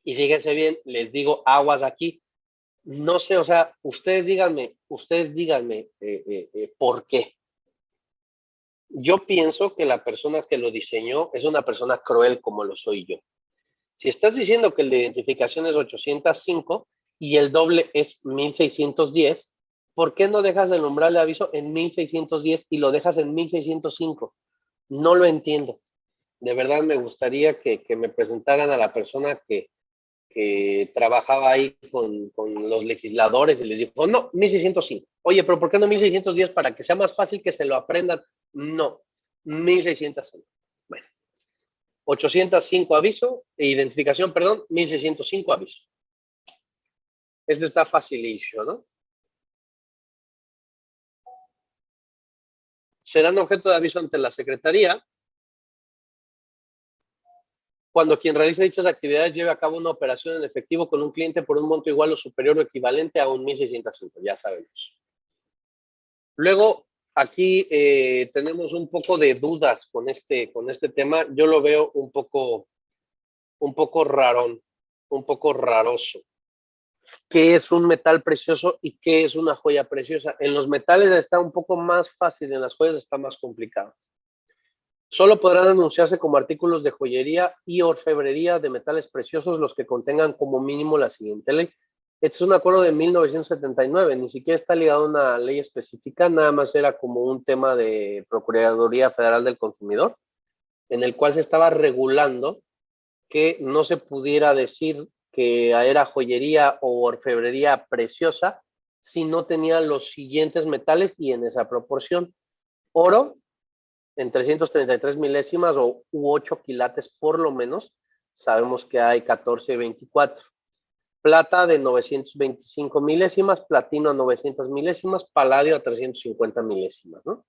[SPEAKER 1] y fíjense bien, les digo aguas aquí. No sé, o sea, ustedes díganme por qué. Yo pienso que la persona que lo diseñó es una persona cruel como lo soy yo. Si estás diciendo que el de identificación es 805 y el doble es 1610, ¿por qué no dejas el umbral de aviso en 1610 y lo dejas en 1605? No lo entiendo. De verdad me gustaría que me presentaran a la persona que trabajaba ahí con los legisladores y les dijo, no, 1605. Oye, pero ¿por qué no 1610 para que sea más fácil que se lo aprendan? No, 1605. Bueno, 805 aviso, identificación, perdón, 1605 aviso. Este está facilísimo, ¿no? Serán objeto de aviso ante la Secretaría cuando quien realice dichas actividades lleve a cabo una operación en efectivo con un cliente por un monto igual o superior o equivalente a un 1605, ya sabemos. Luego, aquí tenemos un poco de dudas con este tema. Yo lo veo un poco rarón, un poco raroso. ¿Qué es un metal precioso y qué es una joya preciosa? En los metales está un poco más fácil, en las joyas está más complicado. Solo podrán anunciarse como artículos de joyería y orfebrería de metales preciosos los que contengan como mínimo la siguiente ley. Este es un acuerdo de 1979, ni siquiera está ligado a una ley específica, nada más era como un tema de Procuraduría Federal del Consumidor, en el cual se estaba regulando que no se pudiera decir que era joyería o orfebrería preciosa si no tenía los siguientes metales y en esa proporción. Oro, en 333 milésimas u 8 quilates por lo menos, sabemos que hay 14 y 24. Plata de 925 milésimas, platino a 900 milésimas, paladio a 350 milésimas, ¿no?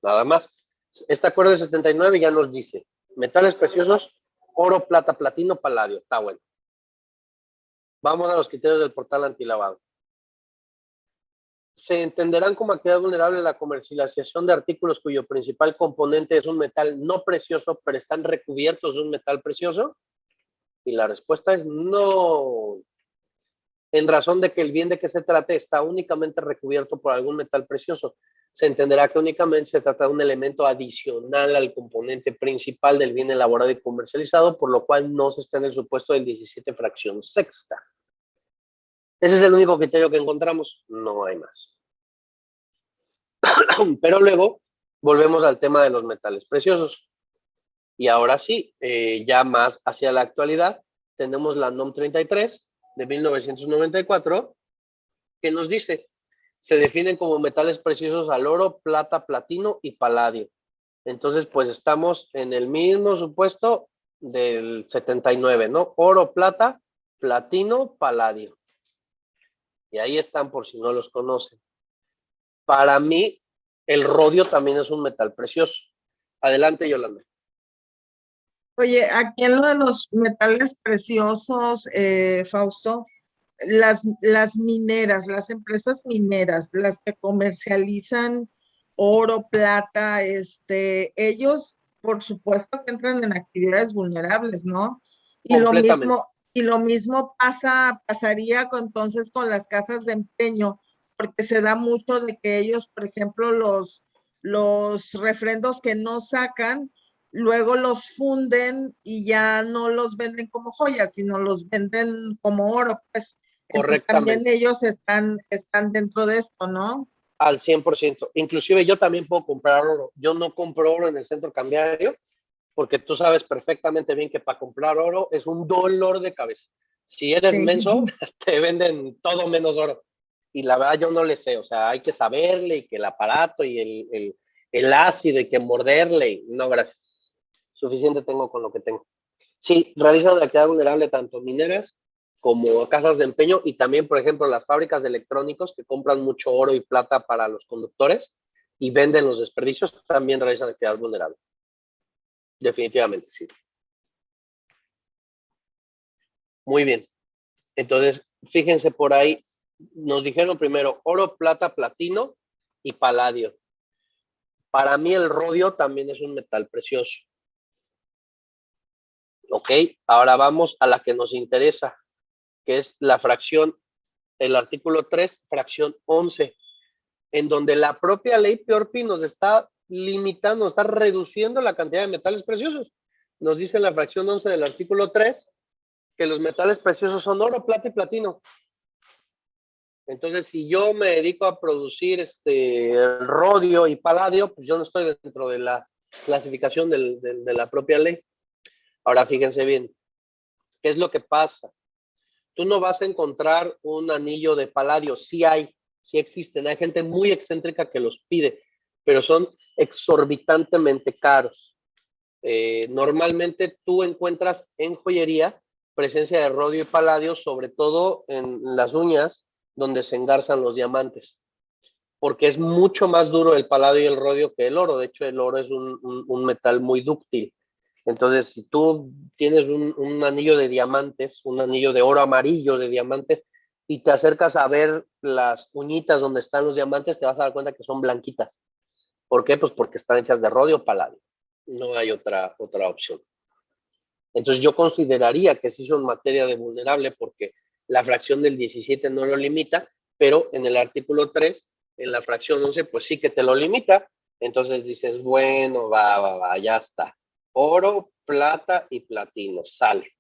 [SPEAKER 1] Nada más. Este acuerdo de 79 ya nos dice, metales preciosos, oro, plata, platino, paladio, está bueno. Vamos a los criterios del portal antilavado. Se entenderán como actividad vulnerable la comercialización de artículos cuyo principal componente es un metal no precioso, pero están recubiertos de un metal precioso. Y la respuesta es no. En razón de que el bien de que se trate está únicamente recubierto por algún metal precioso, se entenderá que únicamente se trata de un elemento adicional al componente principal del bien elaborado y comercializado, por lo cual no se está en el supuesto del 17 fracción sexta. Ese es el único criterio que encontramos, no hay más. Pero luego volvemos al tema de los metales preciosos. Y ahora sí, ya más hacia la actualidad, tenemos la NOM 33 de 1994, que nos dice, se definen como metales preciosos al oro, plata, platino y paladio. Entonces, pues estamos en el mismo supuesto del 79, ¿no? Oro, plata, platino, paladio. Y ahí están por si no los conocen. Para mí, el rodio también es un metal precioso. Adelante, Yolanda.
[SPEAKER 6] Oye, aquí en lo de los metales preciosos, Fausto, las mineras, las empresas mineras, las que comercializan oro, plata, ellos, por supuesto que entran en actividades vulnerables, ¿no?
[SPEAKER 1] Completamente.
[SPEAKER 6] Y lo mismo pasaría entonces con las casas de empeño, porque se da mucho de que ellos, por ejemplo, los refrendos que no sacan, luego los funden y ya no los venden como joyas, sino los venden como oro, pues. Entonces también
[SPEAKER 1] Correctamente.
[SPEAKER 6] ellos están dentro de esto, ¿no?
[SPEAKER 1] Al 100%. Inclusive yo también puedo comprar oro. Yo no compro oro en el centro cambiario porque tú sabes perfectamente bien que para comprar oro es un dolor de cabeza. Si eres
[SPEAKER 6] Sí.
[SPEAKER 1] menso, te venden todo menos oro. Y la verdad yo no le sé, o sea, hay que saberle y que el aparato y el ácido y que morderle. Y no, gracias. Suficiente tengo con lo que tengo. Sí, realizan la actividad vulnerable tanto mineras como casas de empeño y también, por ejemplo, las fábricas de electrónicos que compran mucho oro y plata para los conductores y venden los desperdicios, también realizan actividad vulnerable. Definitivamente, sí. Muy bien. Entonces, fíjense por ahí, nos dijeron primero oro, plata, platino y paladio. Para mí el rodio también es un metal precioso. Ok, ahora vamos a la que nos interesa, que es la fracción, el artículo 3, fracción 11, en donde la propia ley PORPI nos está limitando, está reduciendo la cantidad de metales preciosos. Nos dice en la fracción 11 del artículo 3 que los metales preciosos son oro, plata y platino. Entonces, si yo me dedico a producir rodio y paladio, pues yo no estoy dentro de la clasificación de la propia ley. Ahora, fíjense bien, ¿qué es lo que pasa? Tú no vas a encontrar un anillo de paladio, sí hay, sí existen, hay gente muy excéntrica que los pide, pero son exorbitantemente caros. Normalmente tú encuentras en joyería presencia de rodio y paladio, sobre todo en las uñas donde se engarzan los diamantes, porque es mucho más duro el paladio y el rodio que el oro. De hecho, el oro es un metal muy dúctil. Entonces, si tú tienes un anillo de diamantes, un anillo de oro amarillo de diamantes, y te acercas a ver las uñitas donde están los diamantes, te vas a dar cuenta que son blanquitas. ¿Por qué? Pues porque están hechas de rodio o paladio. No hay otra opción. Entonces yo consideraría que sí son materia de vulnerable porque la fracción del 17 no lo limita, pero en el artículo 3, en la fracción 11, pues sí que te lo limita. Entonces dices, bueno, va, ya está. Oro, plata y platino, sale.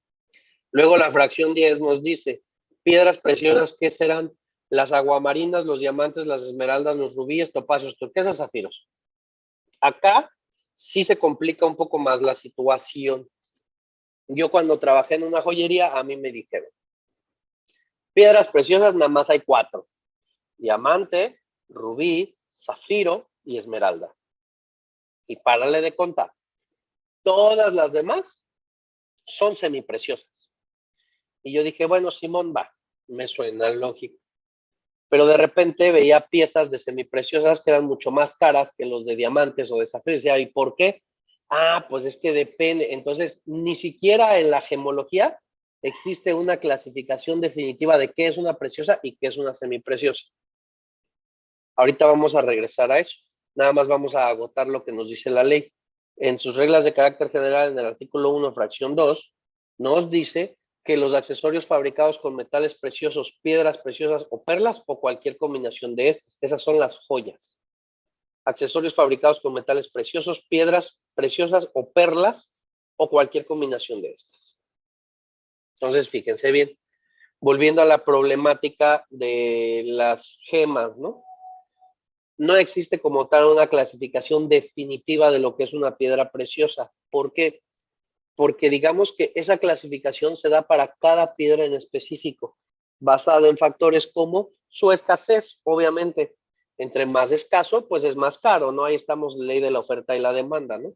[SPEAKER 1] Luego la fracción 10 nos dice, piedras preciosas, ¿qué serán? Las aguamarinas, los diamantes, las esmeraldas, los rubíes, topacios, turquesas, zafiros. Acá sí se complica un poco más la situación. Yo cuando trabajé en una joyería, a mí me dijeron, piedras preciosas nada más hay 4. Diamante, rubí, zafiro y esmeralda. Y párale de contar. Todas las demás son semipreciosas. Y yo dije, bueno, Simón, va, me suena lógico. Pero de repente veía piezas de semipreciosas que eran mucho más caras que los de diamantes o de zafiros. ¿Y por qué? Ah, pues es que depende. Entonces, ni siquiera en la gemología existe una clasificación definitiva de qué es una preciosa y qué es una semipreciosa. Ahorita vamos a regresar a eso. Nada más vamos a agotar lo que nos dice la ley. En sus reglas de carácter general, en el artículo 1, fracción 2, nos dice que los accesorios fabricados con metales preciosos, piedras preciosas o perlas o cualquier combinación de estas. Esas son las joyas. Accesorios fabricados con metales preciosos, piedras preciosas o perlas o cualquier combinación de estas. Entonces, fíjense bien. Volviendo a la problemática de las gemas, ¿no? No existe como tal una clasificación definitiva de lo que es una piedra preciosa. ¿Por qué? Porque digamos que esa clasificación se da para cada piedra en específico, basado en factores como su escasez, obviamente. Entre más escaso, pues es más caro, ¿no? Ahí estamos, ley de la oferta y la demanda, ¿no?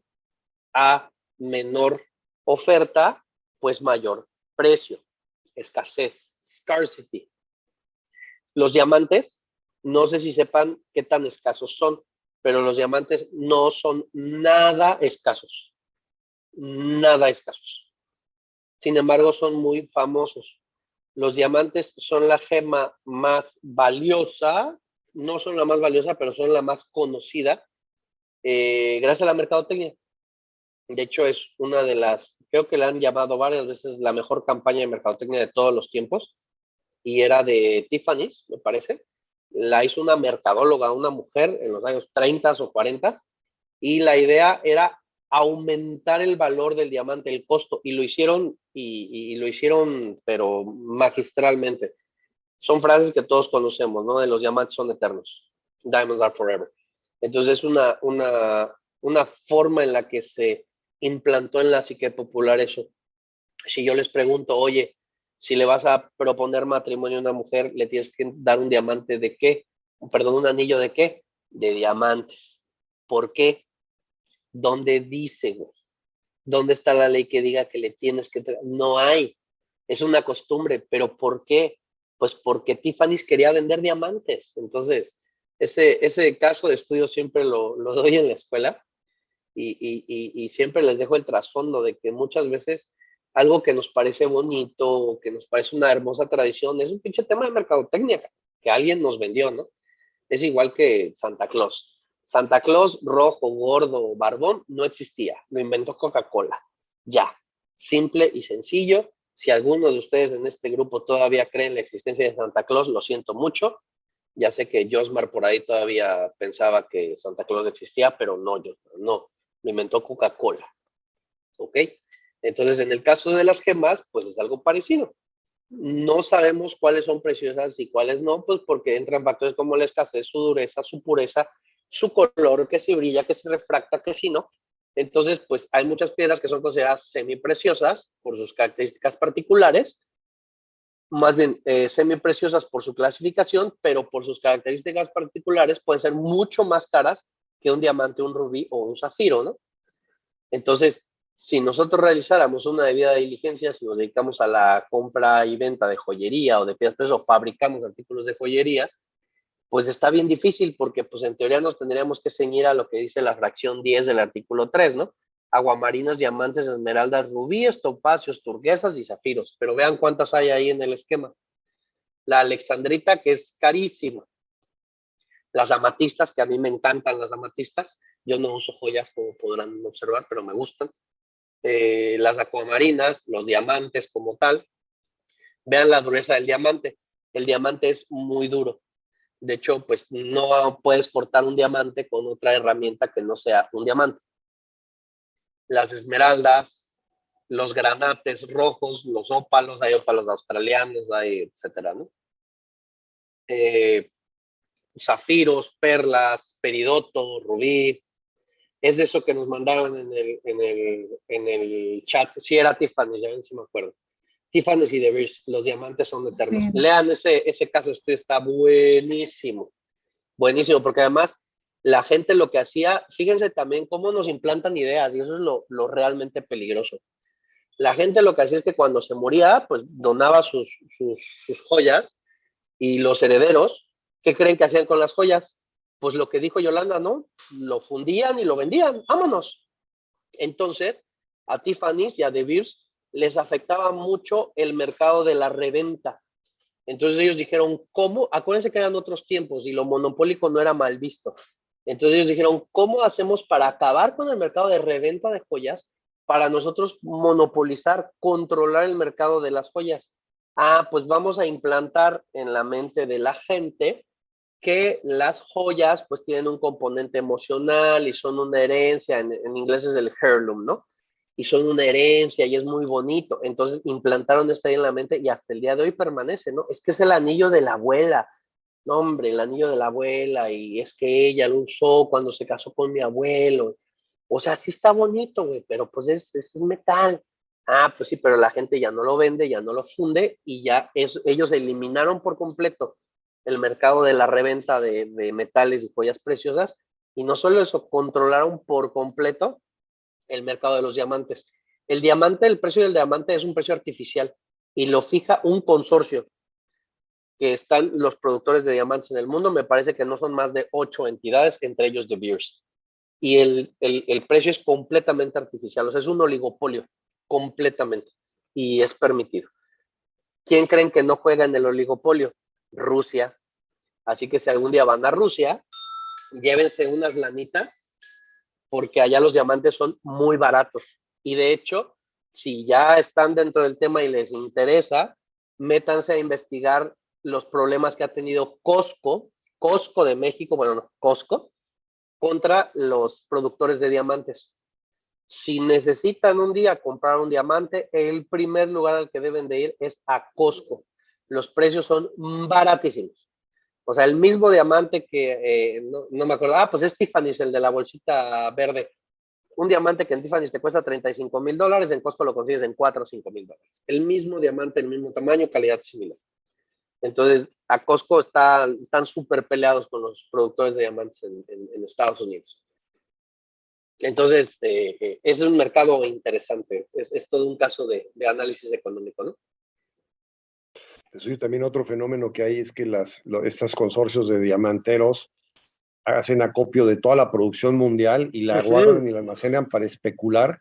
[SPEAKER 1] A menor oferta, pues mayor precio, escasez, scarcity. Los diamantes, no sé si sepan qué tan escasos son, pero los diamantes no son nada escasos. Nada escasos. Sin embargo, son muy famosos. Los diamantes son la gema más valiosa, no son la más valiosa, pero son la más conocida gracias a la mercadotecnia. De hecho, es una de las, creo que la han llamado varias veces la mejor campaña de mercadotecnia de todos los tiempos, y era de Tiffany's, me parece. La hizo una mercadóloga, una mujer en los años 30 o 40, y la idea era aumentar el valor del diamante, el costo, y lo hicieron, y lo hicieron, pero magistralmente. Son frases que todos conocemos, ¿no? De los diamantes son eternos. Diamonds are forever. Entonces es una forma en la que se implantó en la psique popular eso. Si yo les pregunto, oye, si le vas a proponer matrimonio a una mujer, le tienes que dar un diamante de qué, perdón, un anillo de qué, de diamantes. ¿Por qué? ¿Dónde dice, güey? ¿Dónde está la ley que diga que le tienes que traer? No hay. Es una costumbre. ¿Pero por qué? Pues porque Tiffany's quería vender diamantes. Entonces, ese caso de estudio siempre lo doy en la escuela y siempre les dejo el trasfondo de que muchas veces algo que nos parece bonito, que nos parece una hermosa tradición, es un pinche tema de mercadotecnia que alguien nos vendió, ¿no? Es igual que Santa Claus. Santa Claus rojo, gordo, barbón, no existía. Lo inventó Coca-Cola. Ya. Simple y sencillo. Si alguno de ustedes en este grupo todavía cree en la existencia de Santa Claus, lo siento mucho. Ya sé que Josmar por ahí todavía pensaba que Santa Claus existía, pero no, Josmar, no. Lo inventó Coca-Cola. ¿Ok? Entonces, en el caso de las gemas, pues es algo parecido. No sabemos cuáles son preciosas y cuáles no, pues porque entran factores como la escasez, su dureza, su pureza, su color, que si brilla, que si refracta, que si no. Entonces, pues hay muchas piedras que son consideradas semipreciosas por sus características particulares, más bien semipreciosas por su clasificación, pero por sus características particulares pueden ser mucho más caras que un diamante, un rubí o un zafiro, ¿no? Entonces, si nosotros realizáramos una debida diligencia, si nos dedicamos a la compra y venta de joyería o de piedras preciosas o fabricamos artículos de joyería, pues está bien difícil porque pues en teoría nos tendríamos que ceñir a lo que dice la fracción 10 del artículo 3, ¿no? Aguamarinas, diamantes, esmeraldas, rubíes, topacios, turquesas y zafiros. Pero vean cuántas hay ahí en el esquema. La alexandrita, que es carísima. Las amatistas, que a mí me encantan las amatistas. Yo no uso joyas como podrán observar, pero me gustan. Las acuamarinas, los diamantes como tal. Vean la dureza del diamante. El diamante es muy duro. De hecho, pues no puedes cortar un diamante con otra herramienta que no sea un diamante. Las esmeraldas, los granates rojos, los ópalos, hay ópalos australianos, hay etcétera, ¿no? Zafiros, perlas, peridoto, rubí. Es de eso que nos mandaron en el chat. Sí, era Tiffany, ya ven si me acuerdo. Tiffany's y De Beers, los diamantes son eternos.
[SPEAKER 3] Sí.
[SPEAKER 1] Lean ese caso de estudio, está buenísimo. Buenísimo, porque además la gente lo que hacía, fíjense también cómo nos implantan ideas, y eso es lo realmente peligroso. La gente lo que hacía es que cuando se moría, pues donaba sus joyas, y los herederos, ¿qué creen que hacían con las joyas? Pues lo que dijo Yolanda, ¿no? Lo fundían y lo vendían, vámonos. Entonces, a Tiffany's y a De Beers les afectaba mucho el mercado de la reventa. Entonces ellos dijeron, ¿cómo? Acuérdense que eran otros tiempos y lo monopólico no era mal visto. Entonces ellos dijeron, ¿cómo hacemos para acabar con el mercado de reventa de joyas? Para nosotros monopolizar, controlar el mercado de las joyas. Ah, pues vamos a implantar en la mente de la gente que las joyas pues tienen un componente emocional y son una herencia, en inglés es el heirloom, ¿no? Y son una herencia y es muy bonito. Entonces implantaron esto ahí en la mente y hasta el día de hoy permanece, ¿no? Es que es el anillo de la abuela. No, hombre, el anillo de la abuela y es que ella lo usó cuando se casó con mi abuelo. O sea, sí está bonito, güey, pero pues es metal. Ah, pues sí, pero la gente ya no lo vende, ya no lo funde y ya ellos eliminaron por completo el mercado de la reventa de metales y joyas preciosas y no solo eso, controlaron por completo el mercado de los diamantes. El diamante, el precio del diamante es un precio artificial y lo fija un consorcio. que están los productores de diamantes en el mundo. Me parece que no son más de 8 entidades, entre ellos De Beers. Y el precio es completamente artificial, o sea, es un oligopolio, completamente, y es permitido. ¿Quién creen que no juega en el oligopolio? Rusia. Así que si algún día van a Rusia, llévense unas lanitas, porque allá los diamantes son muy baratos. Y de hecho, si ya están dentro del tema y les interesa, métanse a investigar los problemas que ha tenido Costco de México, bueno, no, Costco, contra los productores de diamantes. Si necesitan un día comprar un diamante, el primer lugar al que deben de ir es a Costco. Los precios son baratísimos. O sea, el mismo diamante que, no me acuerdo, pues es Tiffany's, el de la bolsita verde. Un diamante que en Tiffany's te cuesta $35,000, en Costco lo consigues en $4 o $5,000. El mismo diamante, el mismo tamaño, calidad similar. Entonces, a Costco están súper peleados con los productores de diamantes en Estados Unidos. Entonces, es un mercado interesante. Es todo un caso de análisis económico, ¿no?
[SPEAKER 4] Eso y también otro fenómeno que hay es que estos consorcios de diamanteros hacen acopio de toda la producción mundial y la guardan y la almacenan para especular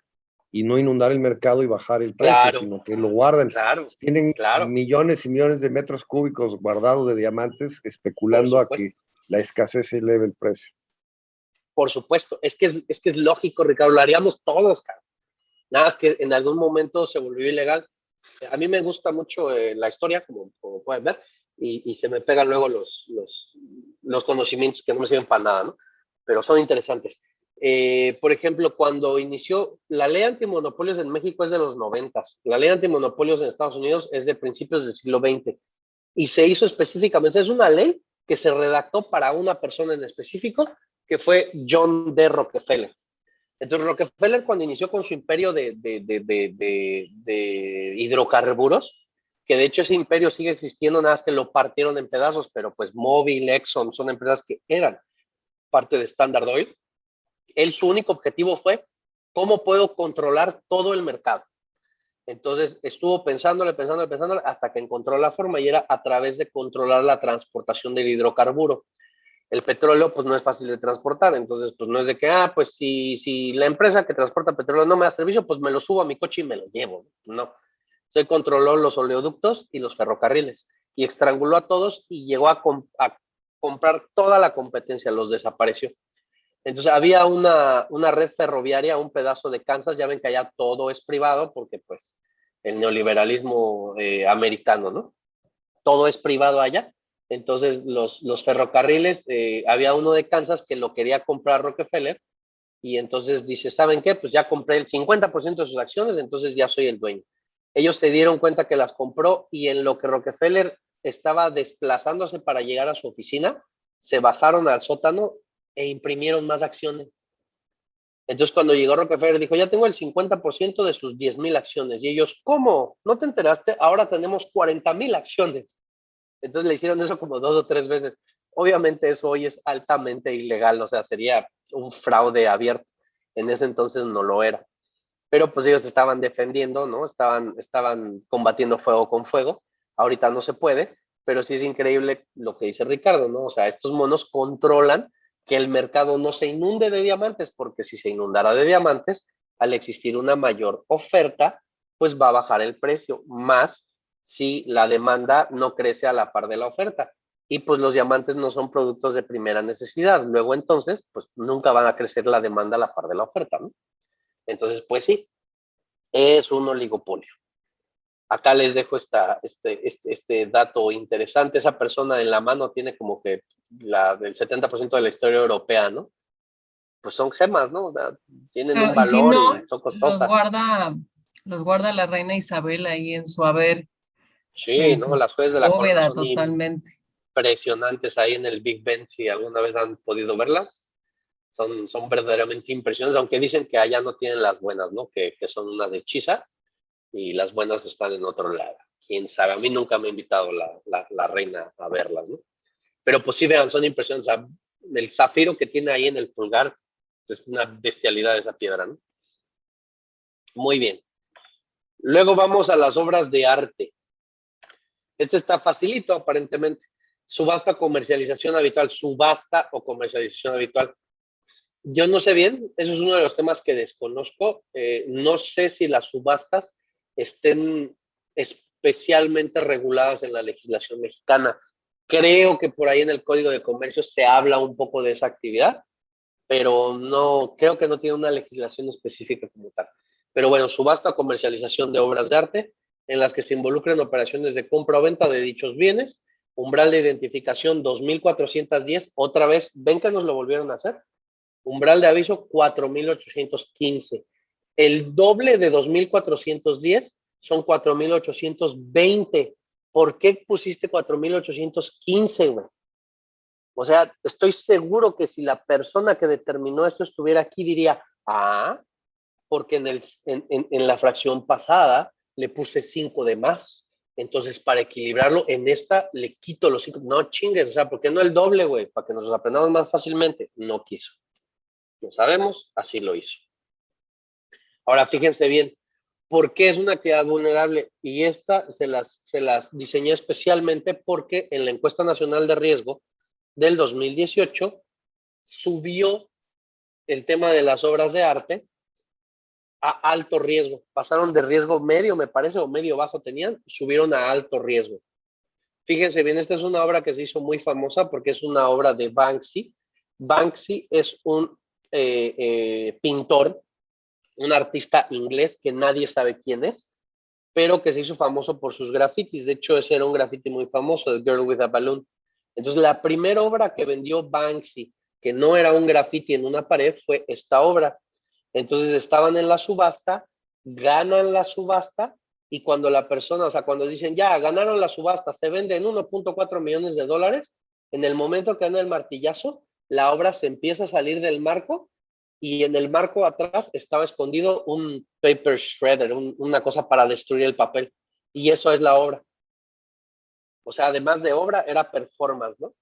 [SPEAKER 4] y no inundar el mercado y bajar el precio, sino que lo guardan. Tienen millones y millones de metros cúbicos guardados de diamantes especulando a que la escasez eleve el precio.
[SPEAKER 1] Por supuesto, es que es lógico, Ricardo, lo haríamos todos, cara. Nada más que en algún momento se volvió ilegal. A mí me gusta mucho la historia, como pueden ver, y se me pegan luego los conocimientos que no me sirven para nada, ¿no? Pero son interesantes. Por ejemplo, cuando inició la ley antimonopolios en México es de los 90s, la ley antimonopolios en Estados Unidos es de principios del siglo XX, y se hizo específicamente, es una ley que se redactó para una persona en específico, que fue John D. Rockefeller. Entonces, Rockefeller, cuando inició con su imperio de hidrocarburos, que de hecho ese imperio sigue existiendo, nada más que lo partieron en pedazos, pero pues Mobil, Exxon, son empresas que eran parte de Standard Oil. Él, su único objetivo fue, ¿cómo puedo controlar todo el mercado? Entonces, estuvo pensándole, hasta que encontró la forma, y era a través de controlar la transportación del hidrocarburo. El petróleo, pues no es fácil de transportar, entonces, pues no es de que, pues si la empresa que transporta petróleo no me da servicio, pues me lo subo a mi coche y me lo llevo. No. Se controló los oleoductos y los ferrocarriles, y estranguló a todos y llegó a comprar toda la competencia, los desapareció. Entonces, había una red ferroviaria, un pedazo de Kansas, ya ven que allá todo es privado, porque pues el neoliberalismo americano, ¿no? Todo es privado allá. Entonces, los ferrocarriles, había uno de Kansas que lo quería comprar Rockefeller, y entonces dice, ¿saben qué? Pues ya compré el 50% de sus acciones, entonces ya soy el dueño. Ellos se dieron cuenta que las compró, y en lo que Rockefeller estaba desplazándose para llegar a su oficina, se bajaron al sótano e imprimieron más acciones. Entonces, cuando llegó Rockefeller, dijo, ya tengo el 50% de sus 10,000 acciones. Y ellos, ¿cómo? ¿No te enteraste? Ahora tenemos 40,000 acciones. Entonces le hicieron eso como 2 o 3 veces. Obviamente eso hoy es altamente ilegal, o sea, sería un fraude abierto. En ese entonces no lo era. Pero pues ellos estaban defendiendo, ¿no? Estaban combatiendo fuego con fuego. Ahorita no se puede, pero sí es increíble lo que dice Ricardo, ¿no? O sea, estos monos controlan que el mercado no se inunde de diamantes, porque si se inundara de diamantes, al existir una mayor oferta, pues va a bajar el precio, más si la demanda no crece a la par de la oferta. Y pues los diamantes no son productos de primera necesidad. Luego entonces, pues nunca van a crecer la demanda a la par de la oferta, ¿no? Entonces, pues sí, es un oligopolio. Acá les dejo este dato interesante. Esa persona en la mano tiene como que del 70% de la historia europea, ¿no? Pues son gemas, ¿no? O sea, tienen un valor, y, si no, y son costosas.
[SPEAKER 3] Los guarda la reina Isabel ahí en su haber.
[SPEAKER 1] Sí, ¿no? Las joyas de la corona son
[SPEAKER 3] totalmente
[SPEAKER 1] impresionantes ahí en el Big Ben, si alguna vez han podido verlas. Son verdaderamente impresionantes, aunque dicen que allá no tienen las buenas, ¿no? Que son unas hechizas, y las buenas están en otro lado. Quién sabe, a mí nunca me ha invitado la reina a verlas, ¿no? Pero pues sí, vean, son impresionantes. O sea, el zafiro que tiene ahí en el pulgar es una bestialidad esa piedra, ¿no? Muy bien. Luego vamos a las obras de arte. Este está facilito, aparentemente. Subasta, comercialización habitual, subasta o comercialización habitual. Yo no sé bien, eso es uno de los temas que desconozco. No sé si las subastas estén especialmente reguladas en la legislación mexicana. Creo que por ahí en el Código de Comercio se habla un poco de esa actividad, pero no, creo que no tiene una legislación específica como tal. Pero bueno, subasta o comercialización de obras de arte en las que se involucren operaciones de compra o venta de dichos bienes, umbral de identificación 2410, otra vez, ven que nos lo volvieron a hacer, umbral de aviso 4815. El doble de 2410 son 4820. ¿Por qué pusiste 4815, güey? O sea, estoy seguro que si la persona que determinó esto estuviera aquí diría, porque en la fracción pasada le puse 5 de más. Entonces, para equilibrarlo, en esta le quito los 5. No chingues, o sea, ¿por qué no el doble, güey? Para que nos lo aprendamos más fácilmente. No quiso. No sabemos, así lo hizo. Ahora, fíjense bien, ¿por qué es una actividad vulnerable? Y esta se las diseñé especialmente porque en la encuesta nacional de riesgo del 2018 subió el tema de las obras de arte a alto riesgo. Pasaron de riesgo medio, me parece, o medio bajo tenían, subieron a alto riesgo. Fíjense bien, esta es una obra que se hizo muy famosa porque es una obra de Banksy. Banksy es un pintor, un artista inglés que nadie sabe quién es, pero que se hizo famoso por sus grafitis. De hecho, ese era un grafiti muy famoso, The Girl with a Balloon. Entonces, la primera obra que vendió Banksy, que no era un grafiti en una pared, fue esta obra. Entonces, estaban en la subasta, ganan la subasta, y cuando la persona, o sea, cuando dicen, ya, ganaron la subasta, se vende en 1.4 millones de dólares, en el momento que dan el martillazo, la obra se empieza a salir del marco, y en el marco atrás estaba escondido un paper shredder, una cosa para destruir el papel. Y eso es la obra. O sea, además de obra, era performance, ¿no?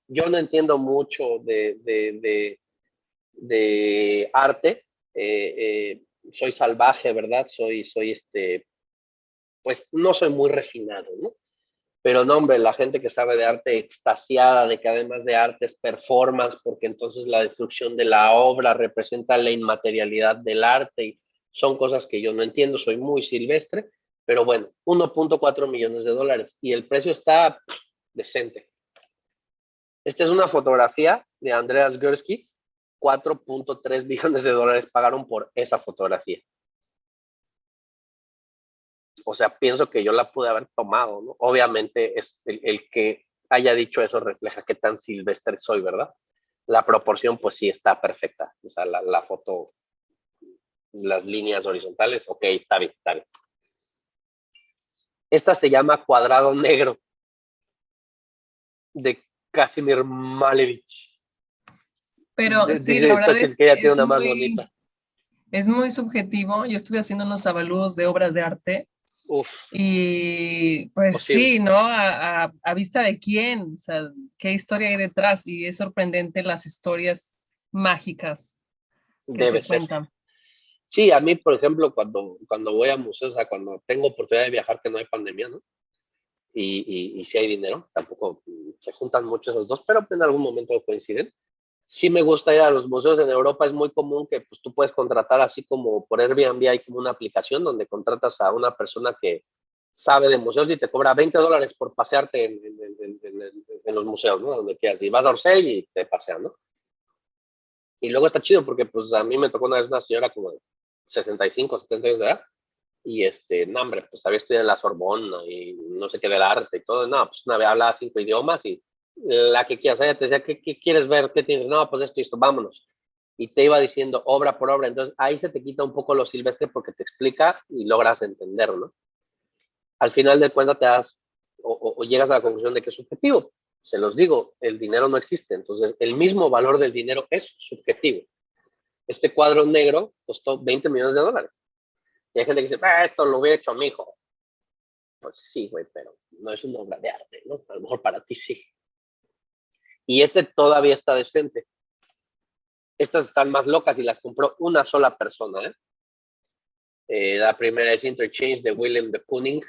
[SPEAKER 1] Yo no entiendo mucho de arte. Soy salvaje, ¿verdad? Soy pues no soy muy refinado, ¿no? Pero no, hombre, la gente que sabe de arte extasiada de que además de arte es performance, porque entonces la destrucción de la obra representa la inmaterialidad del arte y son cosas que yo no entiendo, soy muy silvestre, pero bueno, 1.4 millones de dólares y el precio está decente. Esta es una fotografía de Andreas Gursky, 4.3 millones de dólares pagaron por esa fotografía. O sea, pienso que yo la pude haber tomado, ¿no? Obviamente es el que haya dicho eso refleja qué tan silvestre soy, ¿verdad? La proporción, pues sí, está perfecta. O sea, la foto, las líneas horizontales, ok, está bien, está bien. Esta se llama Cuadrado Negro, de Casimir Malevich.
[SPEAKER 3] Pero sí, la verdad es
[SPEAKER 1] que ella tiene una más bonita.
[SPEAKER 3] Es muy subjetivo. Yo estuve haciendo unos avalúos de obras de arte.
[SPEAKER 1] Uf,
[SPEAKER 3] y pues
[SPEAKER 1] posible.
[SPEAKER 3] Sí, ¿no? A vista de quién, o sea, qué historia hay detrás. Y es sorprendente las historias mágicas que
[SPEAKER 1] Debe
[SPEAKER 3] te
[SPEAKER 1] ser.
[SPEAKER 3] cuentan.
[SPEAKER 1] Sí, a mí, por ejemplo, cuando voy a museos, o sea, cuando tengo oportunidad de viajar, que no hay pandemia, ¿no? Y si hay dinero, tampoco se juntan mucho esos dos, pero en algún momento coinciden. Sí me gusta ir a los museos. En Europa es muy común que pues, tú puedes contratar, así como por Airbnb hay como una aplicación donde contratas a una persona que sabe de museos y te cobra $20 por pasearte en los museos, ¿no? Donde quieras. Y vas a Orsay y te pasean, ¿no? Y luego está chido porque pues a mí me tocó una vez una señora como de 65, 70 años de edad. Y no, hombre, pues había estudiado en la Sorbona y no sé qué del arte y todo. No, pues una vez hablaba 5 idiomas y la que quieras. Ella te decía, ¿qué quieres ver? ¿Qué tienes? No, pues esto, vámonos. Y te iba diciendo obra por obra. Entonces ahí se te quita un poco lo silvestre porque te explica y logras entenderlo, ¿no? Al final de cuentas te das o llegas a la conclusión de que es subjetivo. Se los digo, el dinero no existe. Entonces el mismo valor del dinero es subjetivo. Este cuadro negro costó $20 millones. Y hay gente que dice, esto lo hubiera hecho mi hijo. Pues sí, güey, pero no es una obra de arte, ¿no? A lo mejor para ti sí. Y todavía está decente. Estas están más locas y las compró una sola persona, ¿eh? La primera es Interchange de Willem de Kooning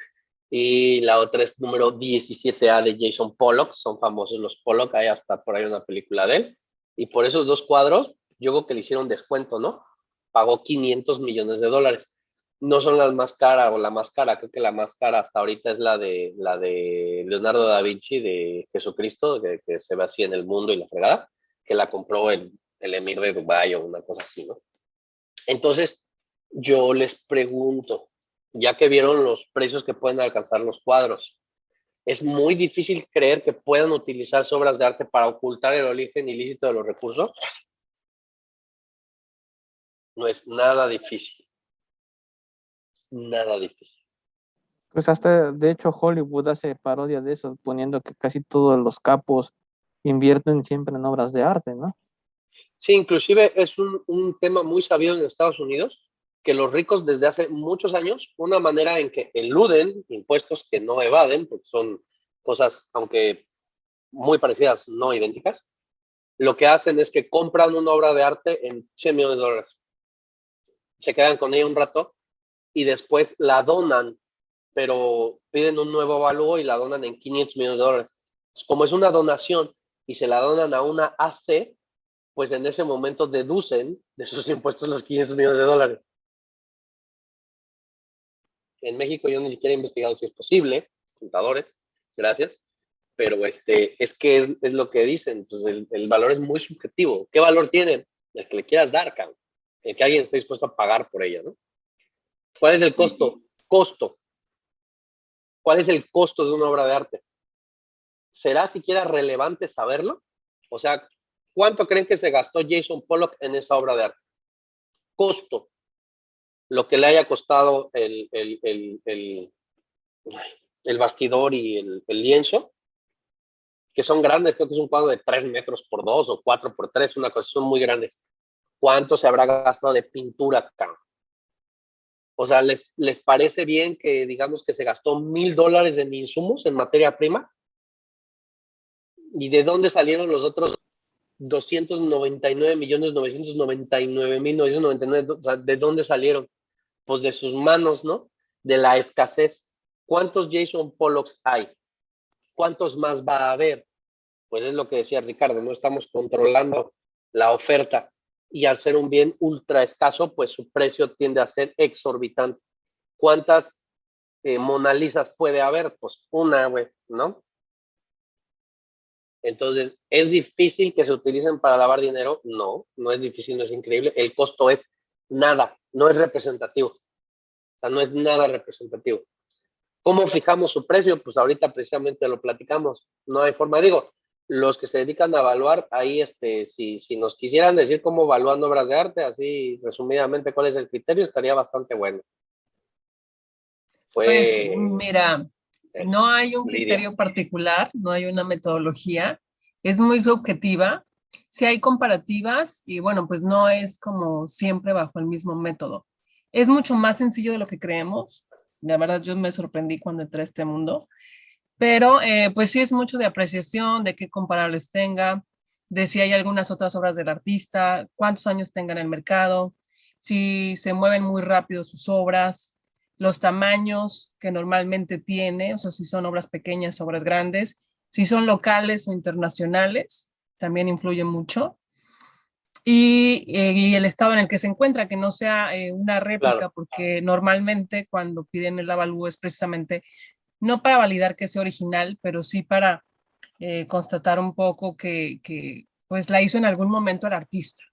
[SPEAKER 1] Y la otra es número 17A de Jason Pollock. Son famosos los Pollock, hay hasta por ahí una película de él. Y por esos dos cuadros, yo creo que le hicieron descuento, ¿no? Pagó $500 millones. No son las más caras o la más cara, creo que la más cara hasta ahorita es la de Leonardo da Vinci, de Jesucristo, que se ve así en el mundo y la fregada, que la compró el emir de Dubái o una cosa así, ¿no? Entonces, yo les pregunto, ya que vieron los precios que pueden alcanzar los cuadros, es muy difícil creer que puedan utilizar obras de arte para ocultar el origen ilícito de los recursos. No es nada difícil. Nada difícil.
[SPEAKER 2] Pues hasta, de hecho, Hollywood hace parodia de eso, poniendo que casi todos los capos invierten siempre en obras de arte, ¿no?
[SPEAKER 1] Sí, inclusive es un tema muy sabido en Estados Unidos, que los ricos desde hace muchos años, una manera en que eluden impuestos que no evaden, porque son cosas, aunque muy parecidas, no idénticas, lo que hacen es que compran una obra de arte en $100 millones. Se quedan con ella un rato y después la donan, pero piden un nuevo avalúo y la donan en $500 millones. Como es una donación y se la donan a una AC, pues en ese momento deducen de sus impuestos los $500 millones. En México yo ni siquiera he investigado si es posible, contadores, gracias, pero es que es lo que dicen, pues el valor es muy subjetivo. ¿Qué valor tiene? El que le quieras dar, cabrón. El que alguien esté dispuesto a pagar por ella, ¿no? ¿Cuál es el costo? Costo. ¿Cuál es el costo de una obra de arte? ¿Será siquiera relevante saberlo? O sea, ¿cuánto creen que se gastó Jason Pollock en esa obra de arte? Costo. Lo que le haya costado el bastidor y el lienzo, que son grandes, creo que es un cuadro de 3 metros por 2 o 4 por 3, una cosa, son muy grandes. ¿Cuánto se habrá gastado de pintura acá? O sea, ¿les parece bien que digamos que se gastó $1,000 en insumos, en materia prima? ¿Y de dónde salieron los otros 299,999,999? O sea, ¿de dónde salieron? Pues de sus manos, ¿no? De la escasez. ¿Cuántos Jason Pollocks hay? ¿Cuántos más va a haber? Pues es lo que decía Ricardo, no estamos controlando la oferta y al ser un bien ultra escaso, pues su precio tiende a ser exorbitante. ¿Cuántas Mona Lisas puede haber? Pues una, güey, ¿no? Entonces, ¿es difícil que se utilicen para lavar dinero? No, no es difícil, no es increíble. El costo es nada, no es representativo. O sea, no es nada representativo. ¿Cómo fijamos su precio? Pues ahorita precisamente lo platicamos. No hay forma. Digo, los que se dedican a evaluar, ahí si nos quisieran decir cómo evalúan obras de arte, así resumidamente cuál es el criterio, estaría bastante bueno.
[SPEAKER 3] Pues mira, no hay un
[SPEAKER 1] Lidia.
[SPEAKER 3] criterio particular, no hay una metodología, es muy subjetiva. Sí hay comparativas y bueno, pues no es como siempre bajo el mismo método. Es mucho más sencillo de lo que creemos. La verdad, yo me sorprendí cuando entré a este mundo, pero pues sí es mucho de apreciación, de qué comparables tenga, de si hay algunas otras obras del artista, cuántos años tenga en el mercado, si se mueven muy rápido sus obras, los tamaños que normalmente tiene, o sea, si son obras pequeñas, obras grandes, si son locales o internacionales, también influye mucho. Y el estado en el que se encuentra, que no sea una réplica,
[SPEAKER 1] Claro.
[SPEAKER 3] porque normalmente cuando piden el avalúo es precisamente no para validar que sea original, pero sí para constatar un poco que pues la hizo en algún momento el artista.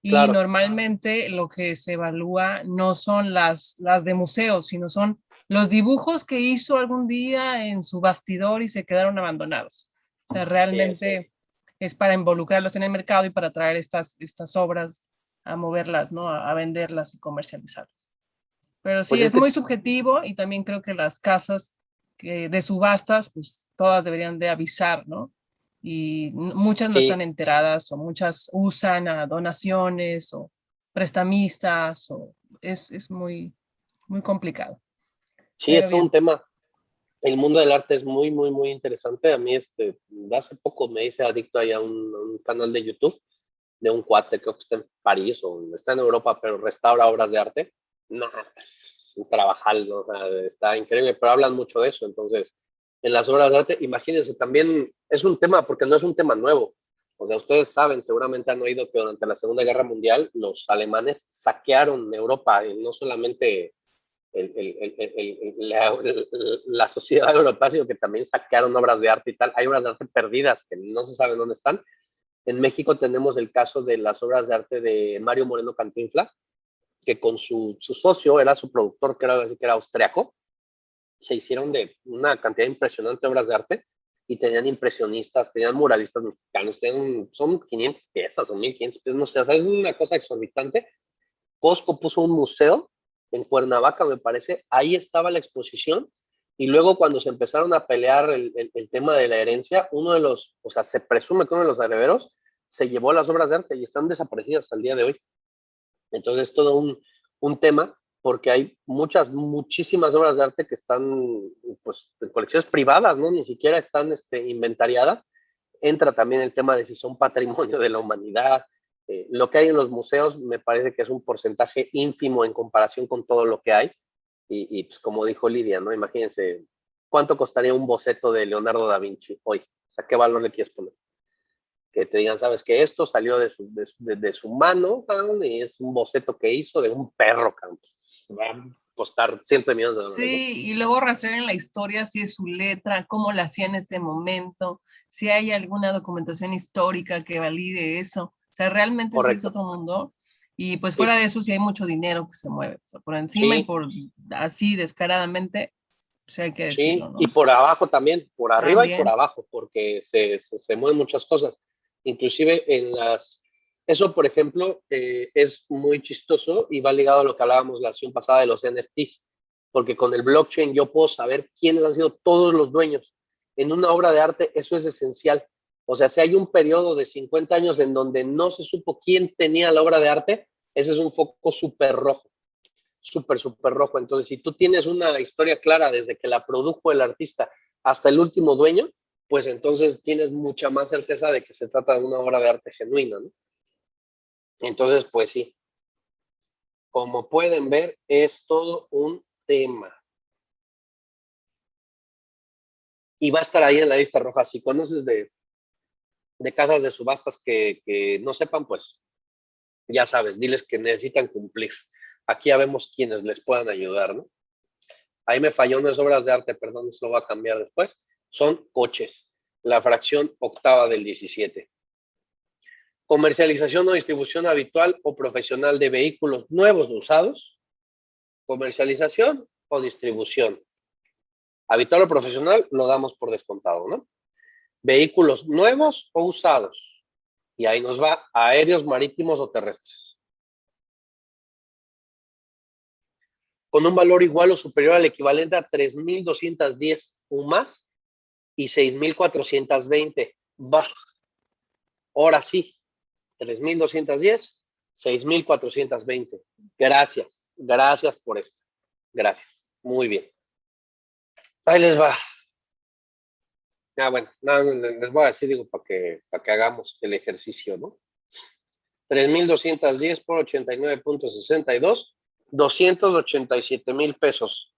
[SPEAKER 3] Y
[SPEAKER 1] Claro.
[SPEAKER 3] normalmente lo que se evalúa no son las de museo, sino son los dibujos que hizo algún día en su bastidor y se quedaron abandonados. O sea, realmente es para involucrarlos en el mercado y para traer estas obras a moverlas, ¿no? A venderlas y comercializarlas. Pero sí,
[SPEAKER 1] Pues
[SPEAKER 3] es muy subjetivo y también creo que las casas de subastas, pues todas deberían de avisar, ¿no? Y muchas no
[SPEAKER 1] sí,
[SPEAKER 3] están enteradas o muchas usan a donaciones o prestamistas o es muy, muy complicado.
[SPEAKER 1] sí,
[SPEAKER 3] Pero
[SPEAKER 1] es todo un
[SPEAKER 3] bien,
[SPEAKER 1] tema. El mundo del arte es muy, muy, muy interesante. A mí, hace poco me hice adicto ahí a un canal de YouTube de un cuate, creo que está en París o está en Europa, pero restaura obras de arte. Nada, es un trabajal, ¿no? O sea, está increíble, pero hablan mucho de eso. Entonces, en las obras de arte, imagínense, también es un tema, porque no es un tema nuevo. O sea, ustedes saben, seguramente han oído que durante la Segunda Guerra Mundial los alemanes saquearon Europa, y no solamente la sociedad europea, sino que también saquearon obras de arte y tal. Hay obras de arte perdidas que no se sabe dónde están. En México tenemos el caso de las obras de arte de Mario Moreno Cantinflas, que con su socio, era su productor, que era austriaco, se hicieron de una cantidad impresionante de obras de arte y tenían impresionistas, tenían muralistas mexicanos, son 500 piezas o 1500 piezas, no sé, o sea, es una cosa exorbitante. Costco puso un museo en Cuernavaca, me parece, ahí estaba la exposición, y luego cuando se empezaron a pelear el tema de la herencia, uno de los, o sea, se presume que uno de los herederos se llevó las obras de arte y están desaparecidas al día de hoy. Entonces es todo un tema, porque hay muchísimas obras de arte que están, pues, en colecciones privadas, ¿no? Ni siquiera están inventariadas. Entra también el tema de si son patrimonio de la humanidad. Lo que hay en los museos me parece que es un porcentaje ínfimo en comparación con todo lo que hay. Y pues como dijo Lidia, ¿no? Imagínense, ¿cuánto costaría un boceto de Leonardo da Vinci hoy? O sea, ¿qué valor le quieres poner? Que te digan, sabes que esto salió de su mano, cabrón, y es un boceto que hizo de un perro, cabrón. Va a costar cientos de millones de dólares.
[SPEAKER 3] Sí,
[SPEAKER 1] ¿no?
[SPEAKER 3] y luego rastrear en la historia si es su letra, cómo la hacía en ese momento, si hay alguna documentación histórica que valide eso. O sea, realmente sí es
[SPEAKER 1] Correcto.
[SPEAKER 3] otro mundo. Y pues
[SPEAKER 1] Sí.
[SPEAKER 3] fuera de eso sí hay mucho dinero que se mueve. O sea, por encima y
[SPEAKER 1] Sí.
[SPEAKER 3] por así descaradamente, pues hay que
[SPEAKER 1] Sí,
[SPEAKER 3] decirlo, ¿no?
[SPEAKER 1] y por abajo también, por arriba y por
[SPEAKER 3] También.
[SPEAKER 1] abajo, porque se mueven muchas cosas. Inclusive eso, por ejemplo, es muy chistoso y va ligado a lo que hablábamos la sesión pasada de los NFTs, porque con el blockchain yo puedo saber quiénes han sido todos los dueños. En una obra de arte eso es esencial. O sea, si hay un periodo de 50 años en donde no se supo quién tenía la obra de arte, ese es un foco súper rojo. Súper rojo. Entonces, si tú tienes una historia clara desde que la produjo el artista hasta el último dueño, pues entonces tienes mucha más certeza de que se trata de una obra de arte genuina, ¿no? Entonces, pues sí, como pueden ver, es todo un tema. Y va a estar ahí en la lista roja. Si conoces de casas de subastas que no sepan, pues ya sabes, diles que necesitan cumplir. Aquí ya vemos quienes les puedan ayudar, ¿no? Ahí me falló, no es obras de arte, perdón, eso lo voy a cambiar después. Son coches, la fracción octava del 17. Comercialización o distribución habitual o profesional de vehículos nuevos o usados. Comercialización o distribución. Habitual o profesional lo damos por descontado, ¿no? Vehículos nuevos o usados. Y ahí nos va aéreos, marítimos o terrestres. Con un valor igual o superior al equivalente a 3,210 UMAS y 6,420. Bah. Ahora sí, 3,210, 6,420. Gracias por esto. Gracias. Muy bien. Ahí les va. Bueno, les voy a decir, digo, para que hagamos el ejercicio, ¿no? 3,210 por 89.62, 287,000 pesos.